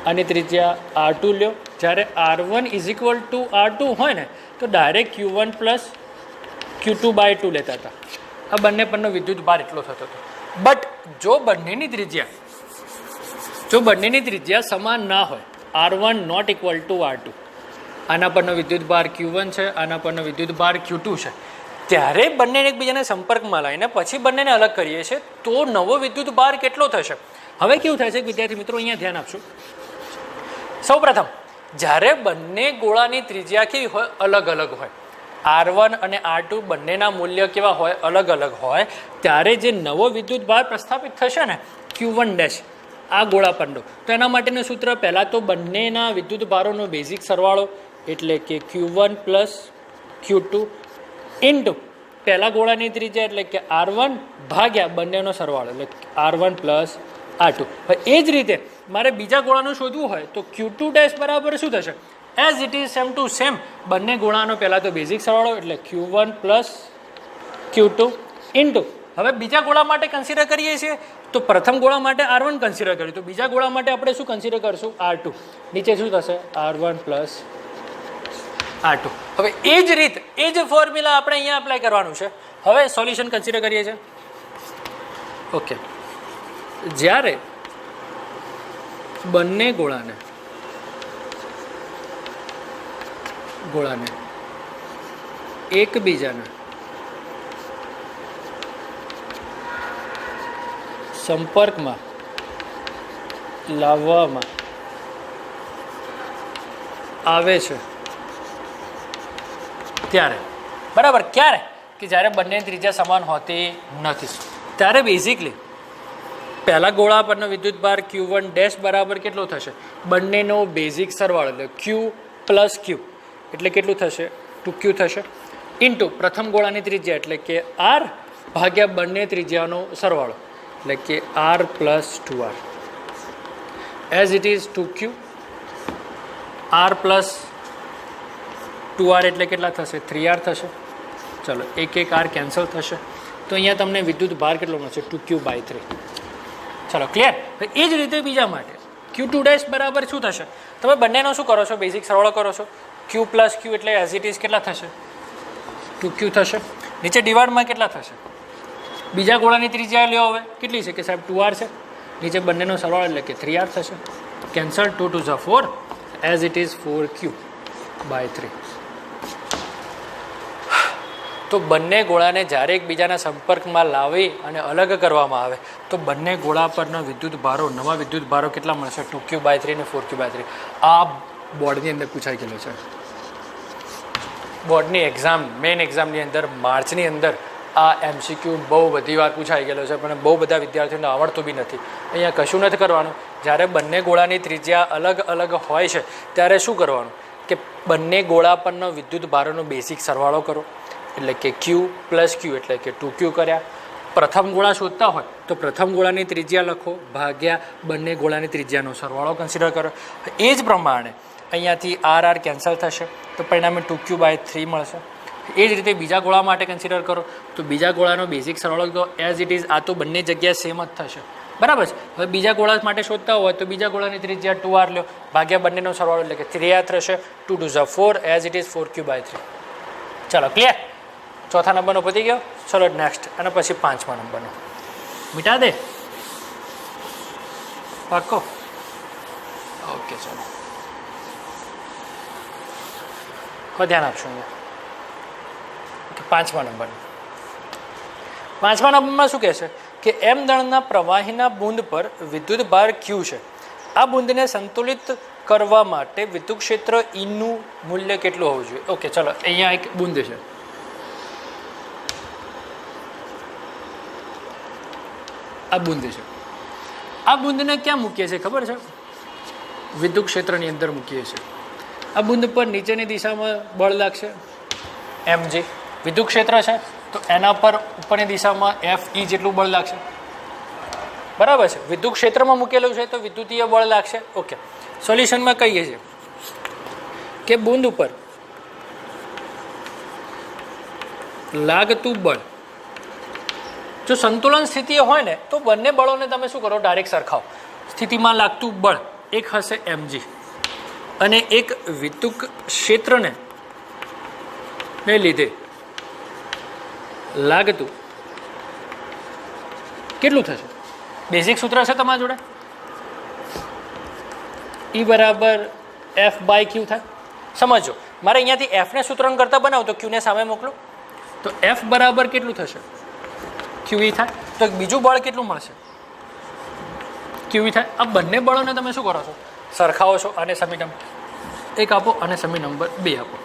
આની ત્રિજ્યા R2 લો. જ્યારે R1 = R2 હોય ને તો ડાયરેક્ટ Q1 + Q2/2 લેતા હતા. આ બંને પરનો વિદ્યુત ભાર એટલો થતો હતો. બટ જો બંનેની ત્રિજ્યા સમાન ના હોય, R1 ≠ R2, આના પરનો વિદ્યુત ભાર Q1 છે, આના પરનો વિદ્યુત ભાર Q2 છે, ત્યારે બંનેને એકબીજાને સંપર્કમાં લાવીને પછી બંનેને અલગ કરીએ છીએ તો નવો વિદ્યુત ભાર કેટલો થશે? હવે કેવું થાય છે વિદ્યાર્થી મિત્રો, અહીંયા ધ્યાન આપશો. સૌપ્રથમ જ્યારે બંને ગોળાની ત્રિજ્યા કેવી હોય? અલગ અલગ હોય. R1 અને R2 બંનેના મૂલ્ય કેવા હોય? અલગ અલગ હોય. ત્યારે જે નવો વિદ્યુત ભાર પ્રસ્થાપિત થશે ને Q1' આ ગોળા પરનો, તો એના માટેનું સૂત્ર પહેલાં તો બંનેના વિદ્યુત ભારોનો બેઝિક સરવાળો એટલે કે Q1 + Q2 ઇન્ટુ પહેલા ગોળાની ત્રિજ્યા એટલે કે R1 ભાગ્યા બંનેનો સરવાળો એટલે R1 + R2. એ જ રીતે મારે બીજા ગોળાનું શોધવું હોય તો Q2' બરાબર શું થશે? As it is same to same બંને ગોળાનો પહેલાં તો બેઝિક સરવાળો એટલે Q1 + Q2 ઇન્ટુ હવે બીજા ગોળા માટે કન્સિડર કરીએ છીએ તો પ્રથમ ગોળા માટે R1 કન્સિડર કર્યું, તો બીજા ગોળા માટે આપણે શું કન્સિડર કરશું? R2. નીચે શું થશે? R1 + R2. હવે એ જ રીત, એ જ ફોર્મ્યુલા આપણે અહીંયા એપ્લાય કરવાનું છે. હવે સોલ્યુશન કન્સિડર કરીએ છીએ. ઓકે, જ્યારે બંને ગોળાને એકબીજાને સંપર્કમાં લાવવામાં આવે છે ત્યારે, બરાબર, ક્યારે? કે જ્યારે બંને ત્રિજ્યા સમાન હોતી નથી. ત્યારે બેઝિકલી પહેલા ગોળા પરનો વિદ્યુત ભાર Q1' બરાબર કેટલો થશે? બંનેનો બેઝિક સરવાળો એટલે Q + Q એટલે કેટલું થશે? 2Q થશે ઇન્ટુ પ્રથમ ગોળાની ત્રિજ્યા એટલે કે R ભાગ્યા બંને ત્રિજ્યાનો સરવાળો એટલે કે R + 2R. As it is 2Q R + 2R એટલે કેટલા થશે? 3R થશે. ચલો, એક R કેન્સલ થશે તો અહીંયા તમને વિદ્યુત ભાર કેટલો મળશે? 2Q/3. ચલો, ક્લિયર? એ જ રીતે બીજા માટે Q2' બરાબર શું થશે? તમે બંનેનો શું કરો છો? બેઝિક સરવાળો કરો છો. Q + Q એટલે એઝ ઇટ ઇઝ કેટલા થશે? 2Q થશે. નીચે ડિવાઇડમાં કેટલા થશે? બીજા ગોળાની ત્રિજ્યા લ્યો હવે કેટલી છે કે સાહેબ 2R છે. નીચે બંનેનો સરવાળો એટલે કે 3R થશે. Cancel, 2 × 2 = 4, as it is 4Q/3. તો બંને ગોળાને જ્યારે એકબીજાના સંપર્કમાં લાવી અને અલગ કરવામાં આવે તો બંને ગોળા પરના વિદ્યુત ભારો, નવા વિદ્યુત ભારો કેટલા મળશે? 2Q/3 અને 4Q/3. આ બોર્ડની અંદર પૂછાઈ ગયેલો છે. બોર્ડની એક્ઝામ, મેઇન એક્ઝામની અંદર માર્ચની અંદર આ MCQ બહુ બધી વાર પૂછાઈ ગયેલો છે, પણ બહુ બધા વિદ્યાર્થીઓને આવડતું બી નથી. અહીંયા કશું નથી કરવાનું. જ્યારે બંને ગોળાની ત્રિજ્યા અલગ અલગ હોય છે ત્યારે શું કરવાનું કે બંને ગોળા પરનો વિદ્યુત ભારોનો બેઝિક સરવાળો કરો એટલે કે Q + Q એટલે કે 2Q કર્યા. પ્રથમ ગોળા શોધતા હોય તો પ્રથમ ગોળાની ત્રિજ્યા લખો ભાગ્યા બંને ગોળાની ત્રિજ્યાનો સરવાળો કન્સિડર કરો. એ જ પ્રમાણે અહીંયાથી R કેન્સલ થશે તો પરિણામે 2Q/3 મળશે. એ જ રીતે બીજા ગોળા માટે કન્સિડર કરો તો બીજા ગોળાનો બેઝિક સરવાળો તો એઝ ઇટ ઇઝ આ તો બંને જગ્યાએ સેમ જ થશે, બરાબર છે. હવે બીજા ગોળા માટે શોધતા હોય તો બીજા ગોળાની ત્રિજ્યા 2R લો ભાગ્યા બંનેનો સરવાળો એટલે કે 3R થશે. 2 × 2 = 4, એઝ ઇટ ઇઝ 4Q/3. ચાલો, ક્લિયર? ચોથા નંબરનો પતી ગયો. ચલો નેક્સ્ટ, અને પછી પાંચમા નંબરનો મિટા દે પાક્કો. ઓકે, ચલો ધ્યાન આપશો અહીંયા. પાંચમા નંબરમાં શું કહે છે કે એમ દળના પ્રવાહીના બુંદ પર વિદ્યુત ભાર ક્યુ છે. આ બુંદને સંતુલિત કરવા માટે વિદ્યુત ક્ષેત્ર ઈનું મૂલ્ય કેટલું હોવું જોઈએ. ઓકે ચલો, અહીંયા એક બુંદ છે, આ બુંદ છે. આ બુંદને ક્યાં મૂકીએ છીએ ખબર છે? વિદ્યુત ક્ષેત્રની અંદર મૂકીએ છીએ. આ બુંદ પર નીચેની દિશામાં બળ લાગશે mg. વિદ્યુત ક્ષેત્ર છે તો એના પર ઉપરની દિશામાં fe જેટલું બળ લાગશે. બરાબર છે. વિદ્યુત ક્ષેત્રમાં મૂકેલું છે તો વિદ્યુતીય બળ લાગશે. ઓકે, સોલ્યુશનમાં કહીએ છીએ કે બુંદ ઉપર લાગતું બળ જો સંતુલન સ્થિતિ હોય ને તો બંને બળોને તમે શું કરો, ડાયરેક્ટ સરખાવો. સ્થિતિમાં લાગતું બળ એક હશે mg અને એક વિદ્યુત ક્ષેત્રને લીધે લાગતું કેટલું થશે? બેઝિક સૂત્ર છે તમારા જોડે, E બરાબર F/Q થાય. સમજો, મારે અહીંયાથી F ને સૂત્રણ કરતા બનાવું તો Q ને સામે મોકલું તો F બરાબર કેટલું થશે? QE થાય. તો બીજું બળ કેટલું મળશે? QE થાય. આ બંને બળોને તમે શું કરો છો? સરખાવો છો. આને સમી નંબર 1 આપો અને સમી નંબર 2 આપો.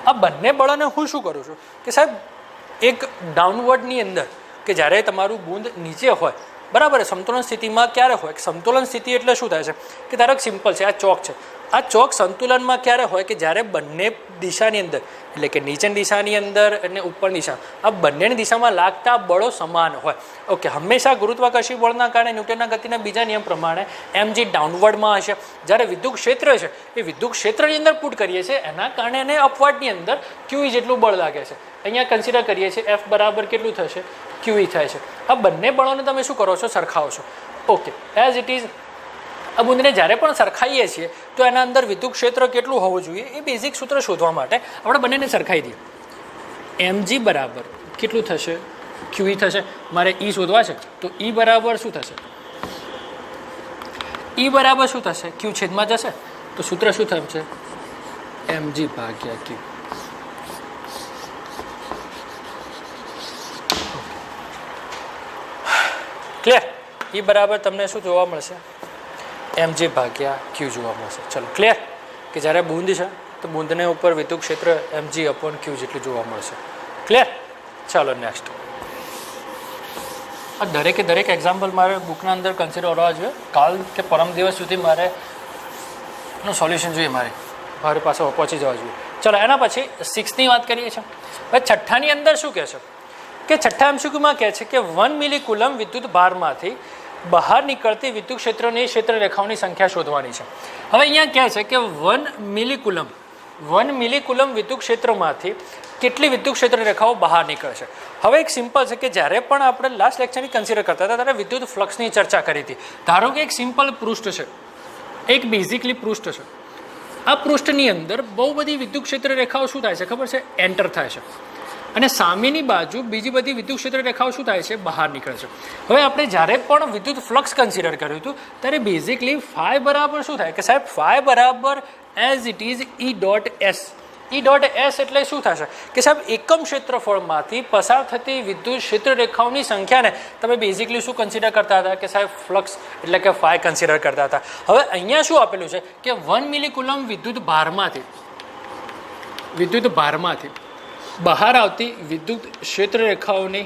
આ બંને બળોને હું શું કરું છું કે સાહેબ એક ડાઉનવર્ડની અંદર કે જ્યારે તમારું બુંદ નીચે હોય, બરાબર, સમતુલન સ્થિતિમાં ક્યારે હોય? સમતુલન સ્થિતિ એટલે શું થાય છે કે ધારો કે સિમ્પલ છે, આ ચોક છે, આ ચોક સંતુલનમાં ક્યારે હોય કે જ્યારે બંને દિશાની અંદર એટલે કે નીચેની દિશાની અંદર અને ઉપરની દિશા આ બંનેની દિશામાં લાગતા બળો સમાન હોય. ઓકે, હંમેશા ગુરુત્વાકર્ષી બળના કારણે ન્યૂટનના ગતિના બીજા નિયમ પ્રમાણે mg ડાઉનવર્ડમાં હશે. જ્યારે વિદ્યુત ક્ષેત્ર છે એ વિદ્યુત ક્ષેત્રની અંદર પુટ કરીએ છીએ એના કારણે એને અપવર્ડની અંદર QE જેટલું બળ લાગે છે. અહીંયા કન્સિડર કરીએ છીએ F બરાબર કેટલું થશે? QE થાય છે. આ બંને બળોને તમે શું કરો છો? સરખાવો છો. ઓકે, એઝ ઇટ ઇઝ આ બુંદને જ્યારે પણ સરખાઈએ છીએ તો એના અંદર વિદ્યુત ક્ષેત્ર કેટલું હોવું જોઈએ એ બેઝિક સૂત્ર શોધવા માટે આપણે બંનેને સરખાઈ દઈએ. mg બરાબર કેટલું થશે? QE થશે. મારે E શોધવા છે તો E બરાબર શું થશે? E બરાબર શું થશે? Q છેદમાં જશે તો સૂત્ર શું થશે? mg ભાગ્યા Q. ક્લિયર? E બરાબર તમને શું જોવા મળશે? mg ભાગ્યા Q જોવા મળશે. ચલો, ક્લિયર કે જ્યારે બુંદ છે તો બુંદને ઉપર વિદ્યુત ક્ષેત્ર mg/Q જેટલું જોવા મળશે. ક્લિયર? ચાલો નેક્સ્ટ. આ દરેકે દરેક એક્ઝામ્પલ મારે બુકના અંદર કન્સિડર કરવા જોઈએ. કાલ કે પરમ દિવસ સુધી મારે એનું સોલ્યુશન જોઈએ, મારી પાસે પહોંચી જવા જોઈએ. ચલો, એના પછી 6ની વાત કરીએ છીએ. હવે 6ની અંદર શું કહે છે કે 6 MCQમાં કહે છે કે 1 મિલીકુલમ વિદ્યુત ભારમાંથી બહાર નીકળતી વિદ્યુત ક્ષેત્રની ક્ષેત્ર રેખાઓની સંખ્યા શોધવાની છે. હવે અહીંયા કહે છે કે 1 મિલીકુલમ વિદ્યુત ક્ષેત્રમાંથી કેટલી વિદ્યુત ક્ષેત્ર રેખાઓ બહાર નીકળે છે. હવે એક સિમ્પલ છે કે જ્યારે પણ આપણે લાસ્ટ લેક્ચરની કન્સિડર કરતા હતા ત્યારે વિદ્યુત ફ્લક્સની ચર્ચા કરી હતી. ધારો કે એક સિમ્પલ પૃષ્ઠ છે, એક બેઝિકલી પૃષ્ઠ છે. આ પૃષ્ઠની અંદર બહુ બધી વિદ્યુત ક્ષેત્ર રેખાઓ શું થાય છે ખબર છે? એન્ટર થાય છે. અને સામેની બાજુ બીજી બધી વિદ્યુત ક્ષેત્ર રેખાઓ શું થાય છે? બહાર નીકળે છે. હવે આપણે જ્યારે પણ વિદ્યુત ફ્લક્સ કન્સિડર કર્યું હતું ત્યારે બેઝિકલી ફાઈ બરાબર શું થાય કે સાહેબ ફાઈ બરાબર as it is E.S. E.S એટલે શું થશે કે સાહેબ એકમ ક્ષેત્રફળમાંથી પસાર થતી વિદ્યુત ક્ષેત્ર રેખાઓની સંખ્યાને તમે બેઝિકલી શું કન્સિડર કરતા હતા કે સાહેબ ફ્લક્સ એટલે કે ફાઈ કન્સિડર કરતા હતા. હવે અહીંયા શું આપેલું છે કે 1 મિલીકુલમ વિદ્યુત ભારમાંથી બહાર આવતી વિદ્યુત ક્ષેત્ર રેખાઓની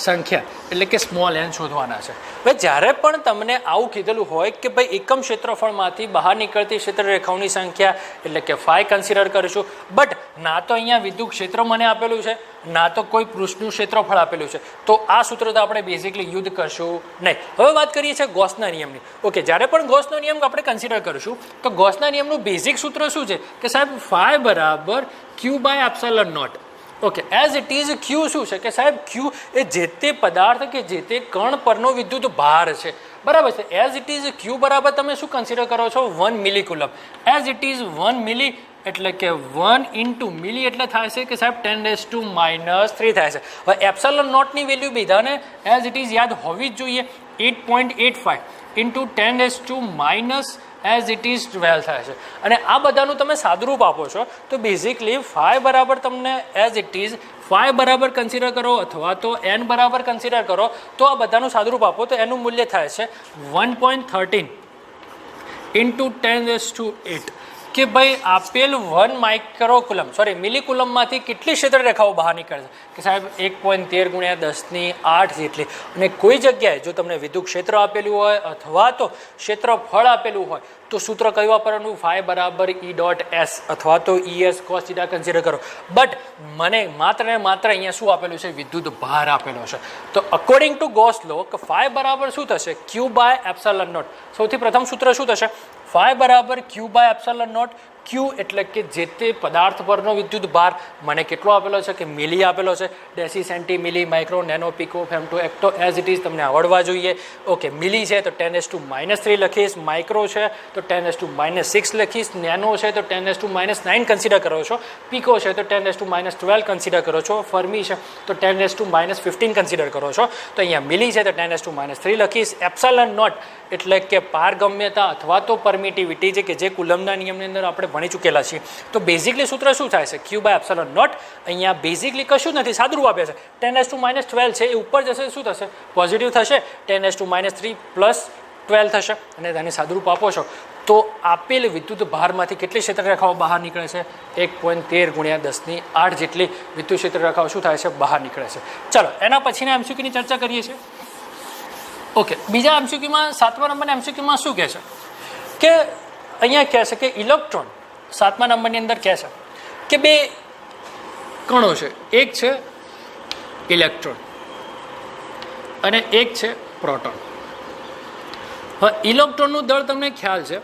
સંખ્યા એટલે કે સ્મોલ n શોધવાના છે. ભાઈ જ્યારે પણ તમને આવું કીધેલું હોય કે ભાઈ એકમ ક્ષેત્રફળમાંથી બહાર નીકળતી ક્ષેત્ર રેખાઓની સંખ્યા એટલે કે ફાઈ કન્સિડર કરીશું, બટ ના તો અહીંયા વિદ્યુત ક્ષેત્ર મને આપેલું છે ના તો કોઈ પૃષ્ઠનું ક્ષેત્રફળ આપેલું છે, તો આ સૂત્ર તો આપણે બેઝિકલી યુઝ કરશું નહીં. હવે વાત કરીએ છીએ ગોસના નિયમની. ઓકે, જ્યારે પણ ગોસનો નિયમ આપણે કન્સિડર કરીશું તો ગોસના નિયમનું બેઝિક સૂત્ર શું છે કે સાહેબ ફાઈ બરાબર Q/ε0. Okay, as it is Q શું છે કે સાહેબ Q એ જે તે પદાર્થ કે જે તે કણ પરનો વિદ્યુત ભાર છે. બરાબર છે. એઝ ઇટ ઇઝ Q બરાબર તમે શું કન્સિડર કરો છો? 1 મિલીકુલમ. એઝ ઇટ ઇઝ 1 મિલી એટલે કે 1 ઇન્ટુ મિલી એટલે થાય છે કે સાહેબ 10⁻³ થાય છે. હવે ε0ની વેલ્યુ બધાને એઝ ઇટ ઇઝ યાદ હોવી જ જોઈએ. 8.85 ઇન્ટુ 10⁻³ એઝ ઇટ ઇઝ 12 થાય છે. અને આ બધાનું તમે સાદુરૂપ આપો છો તો બેઝિકલી ફાઈ બરાબર તમને એઝ ઇટ ઇઝ ફાઈ બરાબર કન્સિડર કરો અથવા તો એન બરાબર કન્સિડર કરો તો આ બધાનું સાદુરૂપ આપો તો એનું મૂલ્ય થાય છે 1.13 ઇન્ટુ 10⁸ કે ભાઈ આપેલ 1 માઇક્રોકુલમ મિલીકુલમમાંથી કેટલી ક્ષેત્ર રેખાઓ બહાર નીકળે છે કે સાહેબ 1.13 ગુણ્યા 10⁸ જેટલી. અને કોઈ જગ્યાએ જો તમને વિદ્યુત ક્ષેત્ર આપેલું હોય અથવા તો ક્ષેત્રફળ આપેલું હોય તો સૂત્ર કયું વાપરવાનું ફાઈ બરાબર E.S અથવા તો ES cos θ કન્સિડર કરો. બટ મને માત્ર ને માત્ર અહીંયા શું આપેલું છે વિદ્યુત ભાર આપેલો છે તો અકોર્ડિંગ ટુ ગોસ લો કે ફાઈ બરાબર શું થશે Q/ε0. સૌથી પ્રથમ સૂત્ર શું થશે ફાઈ બરાબર Q/ε0. ક્યુ એટલે કે જે તે પદાર્થ પરનો વિદ્યુત ભાર મને કેટલો આપેલો છે કે મિલી આપેલો છે deci centi milli micro nano pico femto atto as it is તમને આવડવા જોઈએ. ઓકે મિલી છે તો 10⁻³ લખીશ, માઇક્રો છે તો 10⁻6 લખીશ, નેનો છે તો 10⁻9 કન્સિડર કરો છો, પીકો છે તો 10⁻12 કન્સિડર કરો છો, ફર્મી છે તો 10⁻15 કન્સિડર કરો છો. તો અહીંયા મિલી છે તો 10⁻3 લખીશ. એપ્સિલોન0 એટલે કે પારગમ્યતા અથવા તો પરમિટિવિટી છે કે જે કુલમના નિયમની અંદર આપણે ભણી ચૂકેલા છીએ. તો બેઝિકલી સૂત્ર શું થાય છે Q/ε0. અહીંયા બેઝિકલી કશું નથી સાદુરૂપ આપે છે 10⁻12 છે એ ઉપર જશે શું થશે પોઝિટિવ થશે 10⁻3 પ્લસ 12 થશે અને તેને સાદુરૂપ આપો છો તો આપેલ વિદ્યુત ભારમાંથી કેટલી ક્ષેત્ર રેખાઓ બહાર નીકળે છે 1.13 ગુણ્યા 10⁸ જેટલી વિદ્યુત ક્ષેત્ર રેખાઓ શું થાય છે બહાર નીકળે છે. ચાલો એના પછીના એમસીક્યુની ચર્ચા કરીએ છીએ. ઓકે બીજા એમસીક્યુમાં 7મા નંબરના એમસીક્યુમાં શું કહે છે કે અહીંયા કહે છે કે ઇલેક્ટ્રોન 7મા નંબરની અંદર કહે છે કે બે કણો છે, એક છે ઇલેક્ટ્રોન અને એક છે પ્રોટોન. હવે ઇલેક્ટ્રોનનું દળ તમને ખ્યાલ છે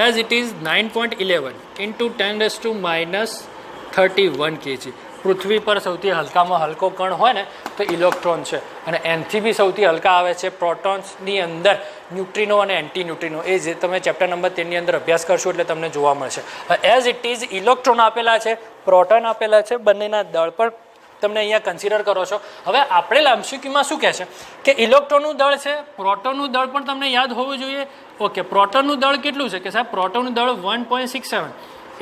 as it is 9.11 into 10⁻31 kg. પૃથ્વી પર સૌથી હલકામાં હલકો કણ હોય ને તો ઇલેક્ટ્રોન છે અને એનથી બી સૌથી હલકા આવે છે પ્રોટોન્સની અંદર ન્યુટ્રિનો અને એન્ટી ન્યુટ્રિનો. એ જે તમે ચેપ્ટર નંબર 13ની અંદર અભ્યાસ કરશો એટલે તમને જોવા મળશે. એઝ ઇટ ઇઝ ઇલેક્ટ્રોન આપેલા છે, પ્રોટોન આપેલા છે, બંનેના દળ પણ તમને અહીંયા કન્સિડર કરો છો. હવે આપણે એમસીક્યુમાં શું કહે છે કે ઇલેક્ટ્રોનનું દળ છે, પ્રોટોનનું દળ પણ તમને યાદ હોવું જોઈએ. ઓકે પ્રોટોનનું દળ કેટલું છે કે સાહેબ પ્રોટોનનું દળ 1.67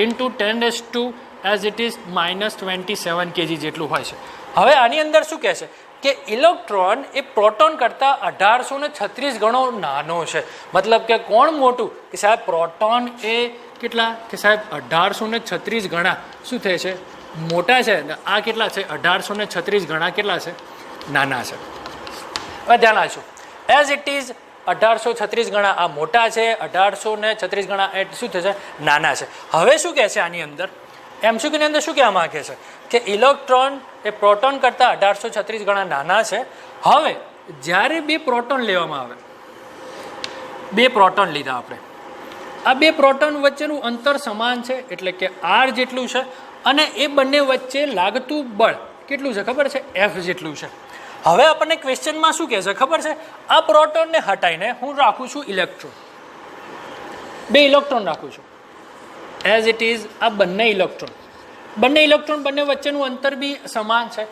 into 10⁻² as it is -27 kg જેટલું હોય છે. હવે આની અંદર શું કહે છે કે ઇલેક્ટ્રોન એ પ્રોટોન કરતાં 1836 ગણો નાનો છે. મતલબ કે કોણ મોટું કે સાહેબ પ્રોટોન એ કેટલા કે સાહેબ 1836 ગણા શું થાય છે મોટા છે. આ કેટલા છે 1836 ગણા કેટલા છે નાના છે. હવે ધ્યાન આપજો એઝ ઇટ ઇઝ 1836 ગણા આ મોટા છે, 1836 ગણા એ શું થશે નાના છે. હવે શું કહે છે આની અંદર એમસીક્યુની અંદર શું કહેવા માંગે છે કે ઇલેક્ટ્રોન એ પ્રોટોન કરતાં 1836 ગણા નાના છે. હવે જ્યારે બે પ્રોટોન લેવામાં આવે, બે પ્રોટોન લીધા આપણે, આ બે પ્રોટોન વચ્ચેનું અંતર સમાન છે એટલે કે R જેટલું છે અને એ બંને વચ્ચે લાગતું બળ કેટલું છે ખબર છે F જેટલું છે. હવે આપણને ક્વેશ્ચનમાં શું કહે છે ખબર છે આ પ્રોટોનને હટાવીને હું રાખું છું ઇલેક્ટ્રોન, બે ઇલેક્ટ્રોન રાખું છું એઝ ઇટ ઇઝ. આ બંને ઇલેક્ટ્રોન બંને વચ્ચેનું અંતર બી સમાન છે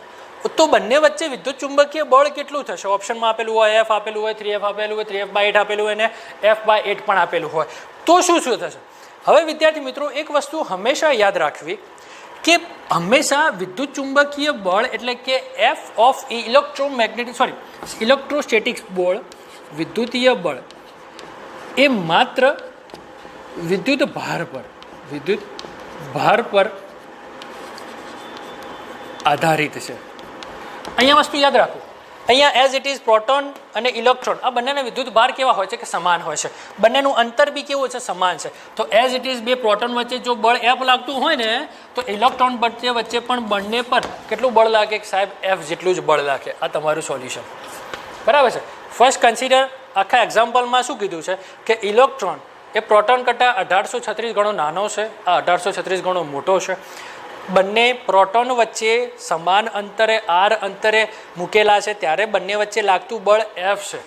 તો બંને વચ્ચે વિદ્યુત ચુંબકીય બળ કેટલું થશે ઓપ્શનમાં આપેલું હોય F આપેલું હોય, 3F આપેલું હોય, 3F/8 આપેલું હોય અને F/8 પણ આપેલું હોય તો શું થશે. હવે વિદ્યાર્થી મિત્રો એક વસ્તુ હંમેશા યાદ રાખવી કે હંમેશા વિદ્યુત ચુંબકીય બળ એટલે કે ઇલેક્ટ્રોસ્ટેટિક બળ વિદ્યુતીય બળ એ માત્ર વિદ્યુત ભાર પર આધારિત છે. અહીંયા વસ્તુ યાદ રાખો અહીંયા એઝ ઇટ ઇઝ પ્રોટોન અને ઇલેક્ટ્રોન આ બંનેના વિદ્યુત ભાર કેવા હોય છે કે સમાન હોય છે, બંનેનું અંતર બી કેવું છે સમાન છે. તો એઝ ઇટ ઇઝ બે પ્રોટોન વચ્ચે જો બળ F લાગતું હોય ને તો ઇલેક્ટ્રોન વચ્ચે પણ બંને પર કેટલું બળ લાગે કે સાહેબ F જેટલું જ બળ લાગે. આ તમારું સોલ્યુશન બરાબર છે. ફર્સ્ટ કન્સિડર આખા એક્ઝામ્પલમાં શું કીધું છે કે ઇલેક્ટ્રોન એ પ્રોટોન કરતાં 1836 ગણો નાનો છે, આ 1836 ગણો મોટો છે. બંને પ્રોટોન વચ્ચે સમાન અંતરે R અંતરે મૂકેલા છે ત્યારે બંને વચ્ચે લાગતું બળ F છે.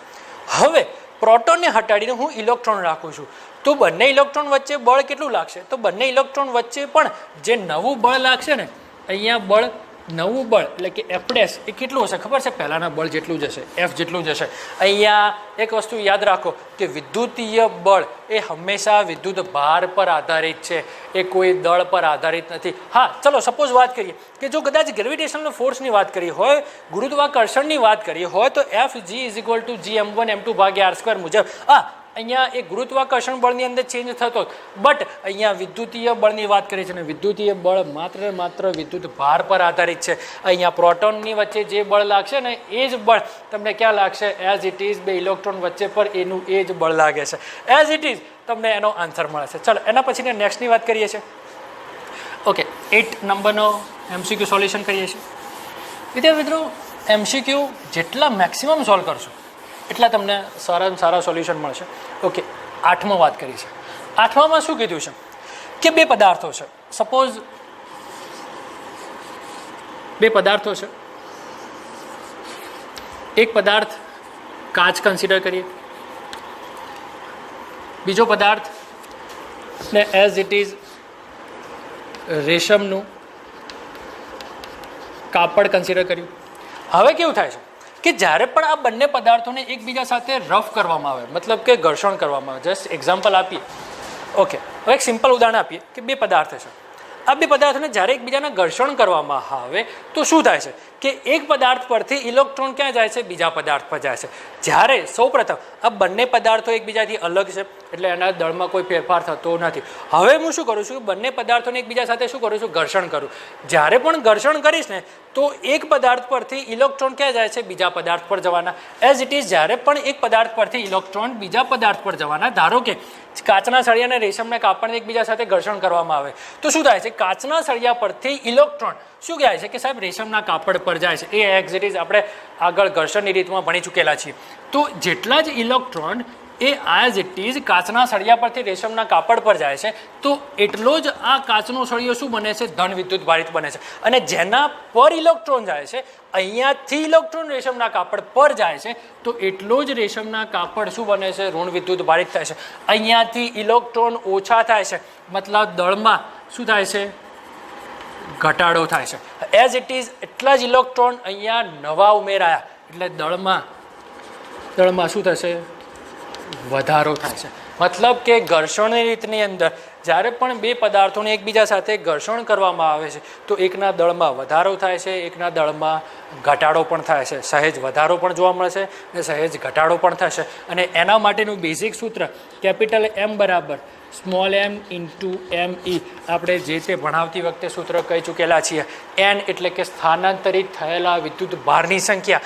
હવે પ્રોટોનને હટાડીને હું ઇલેક્ટ્રોન રાખું છું તો બંને ઇલેક્ટ્રોન વચ્ચે બળ કેટલું લાગશે તો બંને ઇલેક્ટ્રોન વચ્ચે પણ જે નવું બળ લાગશે ને અહીંયા બળ નવું બળ એટલે કે એફ ડેશ એ કેટલું હશે ખબર છે? પહેલાંના બળ જેટલું જ હશે, એફ જેટલું જ હશે. અહીંયા એક વસ્તુ યાદ રાખો કે વિદ્યુતીય બળ એ હંમેશા વિદ્યુત ભાર પર આધારિત છે, એ કોઈ દળ પર આધારિત નથી. હા, ચલો સપોઝ વાત કરીએ કે જો કદાચ ગ્રેવિટેશનલ ફોર્સની વાત કરી હોય, ગુરુત્વાકર્ષણની વાત કરી હોય, તો F G is equal to G M one M two ભાગ્યા આર સ્ક્વેર મુજબ અહીંયા એ ગુરુત્વાકર્ષણ બળની અંદર ચેન્જ થતો, બટ અહીંયા વિદ્યુતીય બળની વાત કરી છે અને વિદ્યુતીય બળ માત્ર ને માત્ર વિદ્યુત ભાર પર આધારિત છે. અહીંયા પ્રોટોનની વચ્ચે જે બળ લાગશે ને એ જ બળ તમને ક્યાં લાગશે? એઝ ઇટ ઇઝ બે ઇલેક્ટ્રોન વચ્ચે પર એનું એ જ બળ લાગે છે. એઝ ઇટ ઇઝ તમને એનો આન્સર મળે છે. ચલો એના પછી નેક્સ્ટની વાત કરીએ છીએ. ઓકે, 8 નંબરનો MCQ સોલ્યુશન કરીએ છીએ. વિદ્યાર્થી મિત્રો, MCQ જેટલા મેક્સિમમ સોલ્વ કરશો એટલા તમને સારામાં સારા સોલ્યુશન મળશે. ઓકે, 8માં વાત કરી છે. 8માં શું કીધું છે કે બે પદાર્થો છે. સપોઝ બે પદાર્થો છે. એક પદાર્થ કાચ કન્સિડર કરીએ, બીજો પદાર્થ ને એઝ ઇટ ઇઝ રેશમનું કાપડ કન્સિડર કર્યું. હવે કેવું થાય છે કે જ્યારે પણ આ બંને પદાર્થોને એકબીજા સાથે રફ કરવામાં આવે, મતલબ કે ઘર્ષણ કરવામાં આવે, જસ્ટ એક્ઝામ્પલ આપીએ. ઓકે, હવે એક સિમ્પલ ઉદાહરણ આપીએ કે બે પદાર્થ છે. આ બે પદાર્થોને જ્યારે એકબીજાને ઘર્ષણ કરવામાં આવે તો શું થાય છે કે એક પદાર્થ પરથી ઇલેક્ટ્રોન ક્યાં જાય છે? બીજા પદાર્થ પર જાય છે. જ્યારે સૌપ્રથમ આ બંને પદાર્થો એકબીજાથી અલગ છે એટલે એના દળમાં કોઈ ફેરફાર થતો નથી. હવે હું શું કરું છું? બંને પદાર્થોને એકબીજા સાથે શું કરું છું? ઘર્ષણ કરું. જ્યારે પણ ઘર્ષણ કરીશ ને તો એક પદાર્થ પરથી ઇલેક્ટ્રોન ક્યાં જાય છે? બીજા પદાર્થ પર જવાના. એઝ ઇટ ઇઝ જ્યારે પણ એક પદાર્થ પરથી ઇલેક્ટ્રોન બીજા પદાર્થ પર જવાના, ધારો કે કાચના સળિયા અને રેશમના કાપડને એકબીજા સાથે ઘર્ષણ કરવામાં આવે તો શું થાય છે? કાચના સળિયા પરથી ઇલેક્ટ્રોન શું કહે છે કે સાહેબ રેશમના કાપડ પર જાય છે. એ એક્ઝિટ આપણે આગળ ઘર્ષણની રીતમાં ભણી ચૂકેલા છીએ. તો જેટલા જ electron A as it is કાચના સળિયા પરથી રેશમના કાપડ પર જાય છે તો એટલો જ આ કાચનો સળિયો શું બને છે? ધન વિદ્યુત ભારિત બને છે. અને જેના પર ઇલેક્ટ્રોન જાય છે, અહીંયાથી ઇલેક્ટ્રોન રેશમના કાપડ પર જાય છે તો એટલો જ રેશમના કાપડ શું બને છે? ઋણ વિદ્યુત ભારિત થાય છે. અહીંયાથી ઇલેક્ટ્રોન ઓછા થાય છે, મતલબ દળમાં શું થાય છે? ઘટાડો થાય છે. એઝ ઇટ ઇઝ એટલા જ ઇલેક્ટ્રોન અહીંયા નવા ઉમેરાયા એટલે દળમાં શું થશે? વધારો થાય છે. મતલબ કે ઘર્ષણની રીતની અંદર જ્યારે પણ બે પદાર્થોને એકબીજા સાથે ઘર્ષણ કરવામાં આવે છે તો એકના દળમાં વધારો થાય છે, એકના દળમાં ઘટાડો પણ થાય છે. સહેજ વધારો પણ જોવા મળશે અને સહેજ ઘટાડો પણ થશે. અને એના માટેનું બેઝિક સૂત્ર કેપિટલ M બરાબર સ્મોલ m ઇન્ટુ ME આપણે જે તે ભણાવતી વખતે સૂત્ર કહી ચૂકેલા છીએ. n એટલે કે સ્થાનાંતરિત થયેલા વિદ્યુત ભારની સંખ્યા.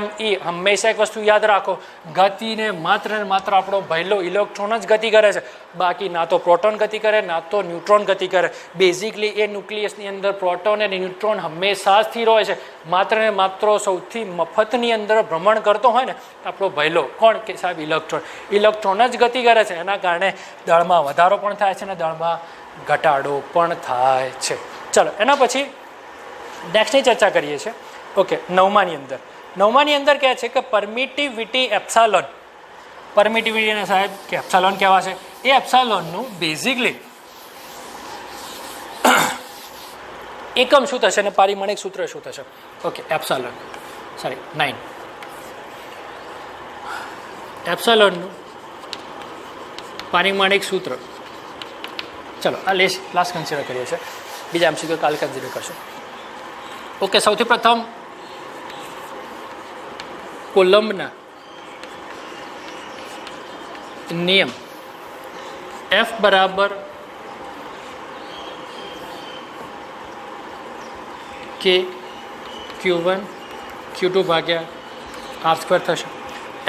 ME હંમેશા એક વસ્તુ યાદ રાખો, ગતિને માત્ર ને માત્ર આપણો પહેલો ઇલેક્ટ્રોન જ ગતિ કરે છે, બાકી ના તો પ્રોટોન ગતિ કરે ના તો ન્યુટ્રોન ગતિ કરે. બેઝિકલી એ ન્યુક્લિયસની અંદર પ્રોટોન અને ન્યુટ્રોન હંમેશા સ્થિર હોય છે. માત્ર ને માત્ર સૌથી મફતની અંદર ભ્રમણ કરતો હોય ને આપણો પહેલો કોણ કે સાહેબ? ઇલેક્ટ્રોન. ઇલેક્ટ્રોન જ ગતિ કરે છે, એના કારણે દળમાં વધારો પણ થાય છે અને દળમાં ઘટાડો પણ થાય છે. ચલો એના પછી નેક્સ્ટની ચર્ચા કરીએ છીએ. ઓકે, 9માની અંદર કહે છે કે પરમિટિવિટી એપ્સાલોન. પરમિટિવિટીને સાહેબ કે એપ્સાલોન કહેવા છે. એ એપ્સાલોનનું બેઝિકલી એકમ શું થશે અને પારિમાણિક સૂત્ર શું થશે? ઓકે, એપ્સાલોન 9 એપ્સાલોનનું પારિમાણિક સૂત્ર. ચલો આ લાસ્ટ કન્સિડર કરીએ છીએ, બીજા MCQ કાલે કન્સિડર કરશો. ઓકે, સૌથી પ્રથમ કોલમ્બના નિયમ F બરાબર કે Q1 Q2 ભાગ્યા R સ્ક્વેર થશે.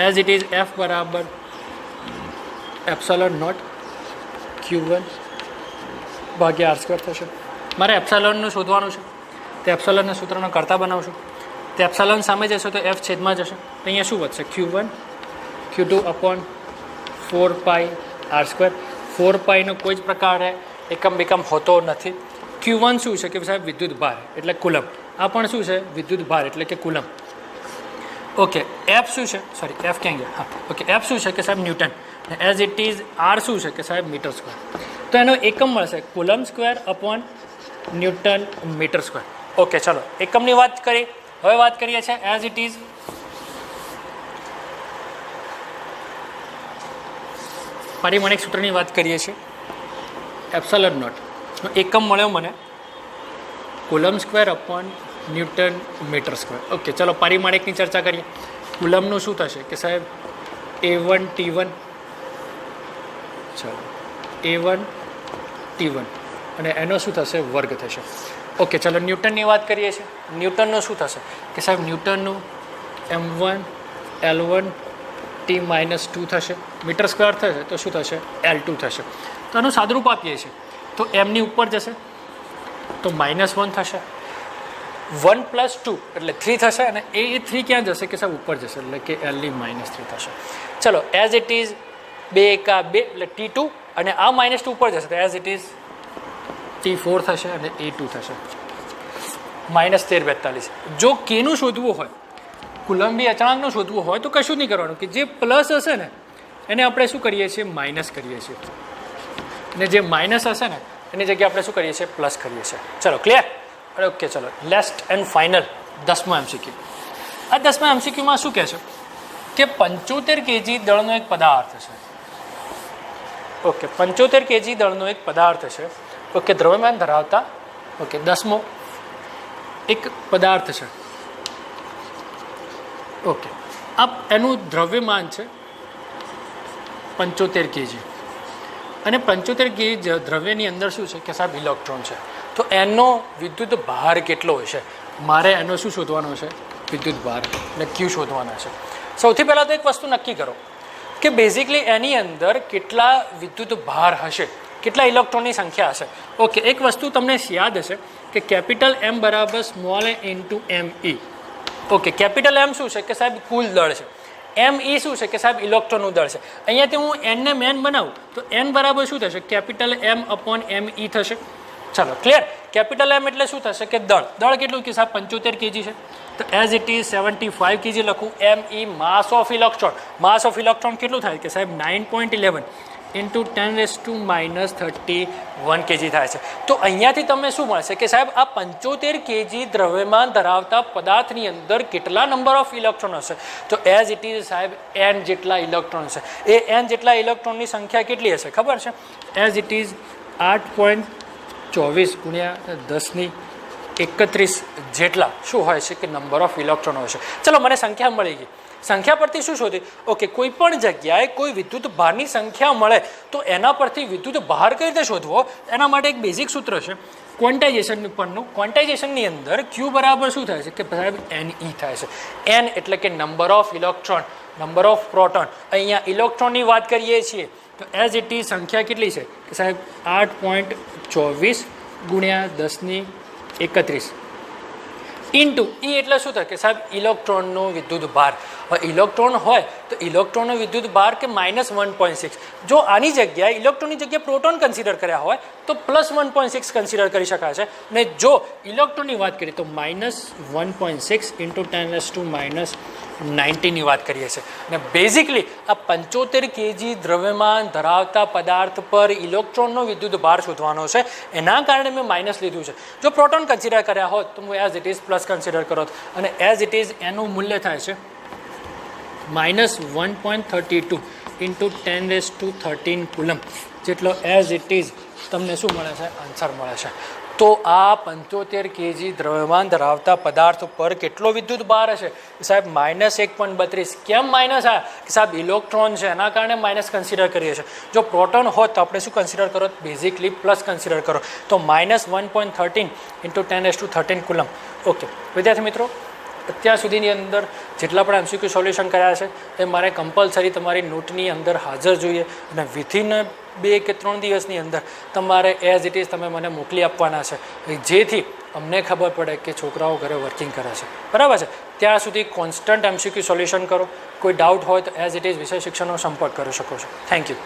એઝ ઇટ ઇઝ F બરાબર એપ્સલોન નોટ Q1 ભાગ્યા R સ્ક્વેર થશે. મારે એપ્સલોનનું શોધવાનું છે, તે એપ્સલોનના સૂત્રનો કરતા બનાવશું. તે એપ્સલોન સામે જશે તો F છેદમાં જશે. તો અહીંયા શું વધશે? Q1 Q2 upon 4π R square. 4πનો કોઈ જ પ્રકારે એકમ બેકમ હોતો નથી. Q1 શું છે કે સાહેબ? વિદ્યુત ભાર એટલે કુલમ. આ પણ શું છે? વિદ્યુત ભાર એટલે કે કુલમ. ઓકે, F શું છે? સોરી, F ક્યાં ગયા? હા, ઓકે, F શું છે કે સાહેબ? Newton. As it is R શું છે કે સાહેબ? Metre square. તો એનો એકમ મળશે coulomb square upon newton metre square. Okay ચલો એકમની વાત કરી. હવે વાત કરીએ છીએ એઝ ઇટ ઇઝ પારિમાણિક સૂત્રની વાત કરીએ છીએ. એપ્સલન નોટ એકમ મળ્યો મને coulomb square upon newton metre square. Okay ચલો પારિમાણિકની ચર્ચા કરીએ. કુલમનું શું થશે કે સાહેબ A1 T1 ચલો A1 T1 અને એનો શું થશે વર્ગ થશે. ઓકે ચલો ન્યૂટનની વાત કરીએ છીએ. ન્યૂટનનું શું થશે કે સાહેબ ન્યૂટનનું M1 L1 T-2 થશે. મીટર સ્ક્વેર થશે તો શું થશે L2 થશે. તો આનું સાદુરૂપ આપીએ છીએ તો એમની ઉપર જશે તો -1 થશે. 1 + 2 એટલે 3 થશે અને એ 3 ક્યાં જશે કે સાહેબ ઉપર જશે એટલે કે L ની -3 થશે. ચલો એઝ ઇટ ઇઝ 2 એકા 2 એટલે T2 અને આ -2 ઉપર જશે તો એઝ ઇટ ઇઝ T4 થશે અને A2 થશે. -1342. જો કેનું શોધવું હોય કુલંબી અચળાંકનું શોધવું હોય તો કશું નહીં કરવાનું કે જે પ્લસ હશે ને એને આપણે શું કરીએ છીએ માઇનસ કરીએ છીએ અને જે માઇનસ હશે ને એની જગ્યાએ આપણે શું કરીએ છીએ પ્લસ કરીએ છીએ. ચલો ક્લિયર. ઓકે ચલો લાસ્ટ એન્ડ ફાઇનલ 10મો MCQ. આ 10મા MCQમાં શું કહે છે કે 75 kg દળનો એક પદાર્થ છે. ઓકે 75 kg દળનો એક પદાર્થ છે. ઓકે દ્રવ્યમાન ધરાવતા ઓકે 10મો એક પદાર્થ છે. ઓકે આ એનું દ્રવ્યમાન છે 75 kg અને 75 kg દ્રવ્યની અંદર શું છે કે સાહેબ ઇલેક્ટ્રોન છે. તો એનો વિદ્યુત ભાર કેટલો હશે મારે એનો શું શોધવાનો છે વિદ્યુત ભાર એટલે Q શોધવાના છે. સૌથી પહેલાં તો એક વસ્તુ નક્કી કરો કે બેઝિકલી એની અંદર કેટલા વિદ્યુત ભાર હશે કેટલા ઇલેક્ટ્રોનની સંખ્યા હશે. ઓકે એક વસ્તુ તમને યાદ હશે કે કેપિટલ M બરાબર small a into ME. Okay capital M શું છે કે સાહેબ કુલ દળ છે. ME શું છે કે સાહેબ ઇલેક્ટ્રોનનું દળ છે. અહીંયાથી હું N ને મેન બનાવું તો N બરાબર શું થશે કેપિટલ M અપોન ME થશે. ચાલો ક્લિયર. કેપિટલ M એટલે શું થશે કે દળ કેટલું કે સાહેબ 75 kg છે તો એઝ ઇટ ઇઝ 75 kg લખું. ME mass of electron. Mass of electron કેટલું થાય કે સાહેબ 9.11 ઇન્ટુ 10⁻31 kg થાય છે. તો અહીંયાથી તમને શું મળશે કે સાહેબ આ 75 kg દ્રવ્યમાન ધરાવતા પદાર્થની અંદર કેટલા નંબર ઓફ ઇલેક્ટ્રોન હશે તો એઝ ઇટ ઇઝ સાહેબ N જેટલા ઇલેક્ટ્રોન છે. એ N જેટલા ઇલેક્ટ્રોનની સંખ્યા કેટલી હશે ખબર છે એઝ ઇટ ઇઝ 8.24 × 10⁻31 જેટલા શું હોય છે કે નંબર ઓફ ઇલેક્ટ્રોન હોય છે. ચલો મને સંખ્યા મળી ગઈ. સંખ્યા પરથી શું શોધી ઓકે કોઈ પણ જગ્યાએ કોઈ વિદ્યુત ભારની સંખ્યા મળે તો એના પરથી વિદ્યુત ભાર કઈ રીતે શોધવો એના માટે એક બેઝિક સૂત્ર છે ક્વોન્ટાઇઝેશન પરનું. ક્વોન્ટાઇઝેશનની અંદર Q બરાબર શું થાય છે કે સાહેબ NE થાય છે. N એટલે કે number of electron number of proton. અહીંયા ઇલેક્ટ્રોનની વાત કરીએ છીએ તો એઝ ઇટ ઇઝ સંખ્યા કેટલી છે કે સાહેબ 8.24 × 10⁻31 ઇન્ટુ E એટલે શું થાય કે સાહેબ ઇલેક્ટ્રોનનો વિદ્યુત ભાર. હવે ઇલેક્ટ્રોન હોય તો ઇલેક્ટ્રોનનો વિદ્યુત ભાર કે -1.6. જો આની જગ્યાએ ઇલેક્ટ્રોનની જગ્યાએ પ્રોટોન કન્સિડર કર્યા હોય તો +1.6 કન્સિડર કરી શકાય છે અને જો ઇલેક્ટ્રોનની વાત કરીએ તો -1.6 × 10⁻19 ની વાત કરીએ છીએ. અને બેઝિકલી આ 75 kg દ્રવ્યમાન ધરાવતા પદાર્થ પર ઇલેક્ટ્રોનનો વિદ્યુત ભાર શોધવાનો છે. એના કારણે મેં માઇનસ લીધું છે. જો પ્રોટોન કન્સિડર કર્યા હોત તો હું as it is plus consider કરો અને એઝ ઇટ ઇઝ એનું મૂલ્ય થાય છે -1.32 × 10⁻13 કુલમ જેટલો એઝ ઇટ ઇઝ તમને શું મળે છે આન્સર મળે છે. તો આ 75 kg દ્રવ્યમાન ધરાવતા પદાર્થ પર કેટલો વિદ્યુત ભાર હશે સાહેબ -1.32. કેમ માઇનસ આ કે સાહેબ ઇલેક્ટ્રોન છે એના કારણે માઇનસ કન્સિડર કરીએ છીએ. જો પ્રોટોન હોત તો આપણે શું કન્સિડર કરો બેઝિકલી પ્લસ કન્સિડર કરો તો -1.13 × 10⁻13 કુલમ. ઓકે વિદ્યાર્થી મિત્રો અત્યાર સુધીની અંદર જેટલા પણ MCQ સોલ્યુશન કર્યા છે એ મારે કમ્પલસરી તમારી નોટની અંદર હાજર જોઈએ અને વિથિન 2 કે 3 દિવસની અંદર તમારે એઝ ઇટ ઇઝ તમે મને મોકલી આપવાના છે જેથી અમને ખબર પડે કે છોકરાઓ ઘરે વર્કિંગ કરે છે. બરાબર છે. ત્યાં સુધી કોન્સ્ટન્ટ MCQ સોલ્યુશન કરો. કોઈ ડાઉટ હોય તો એઝ ઇટ ઇઝ વિષય શિક્ષણનો સંપર્ક કરી શકો છો. Thank you.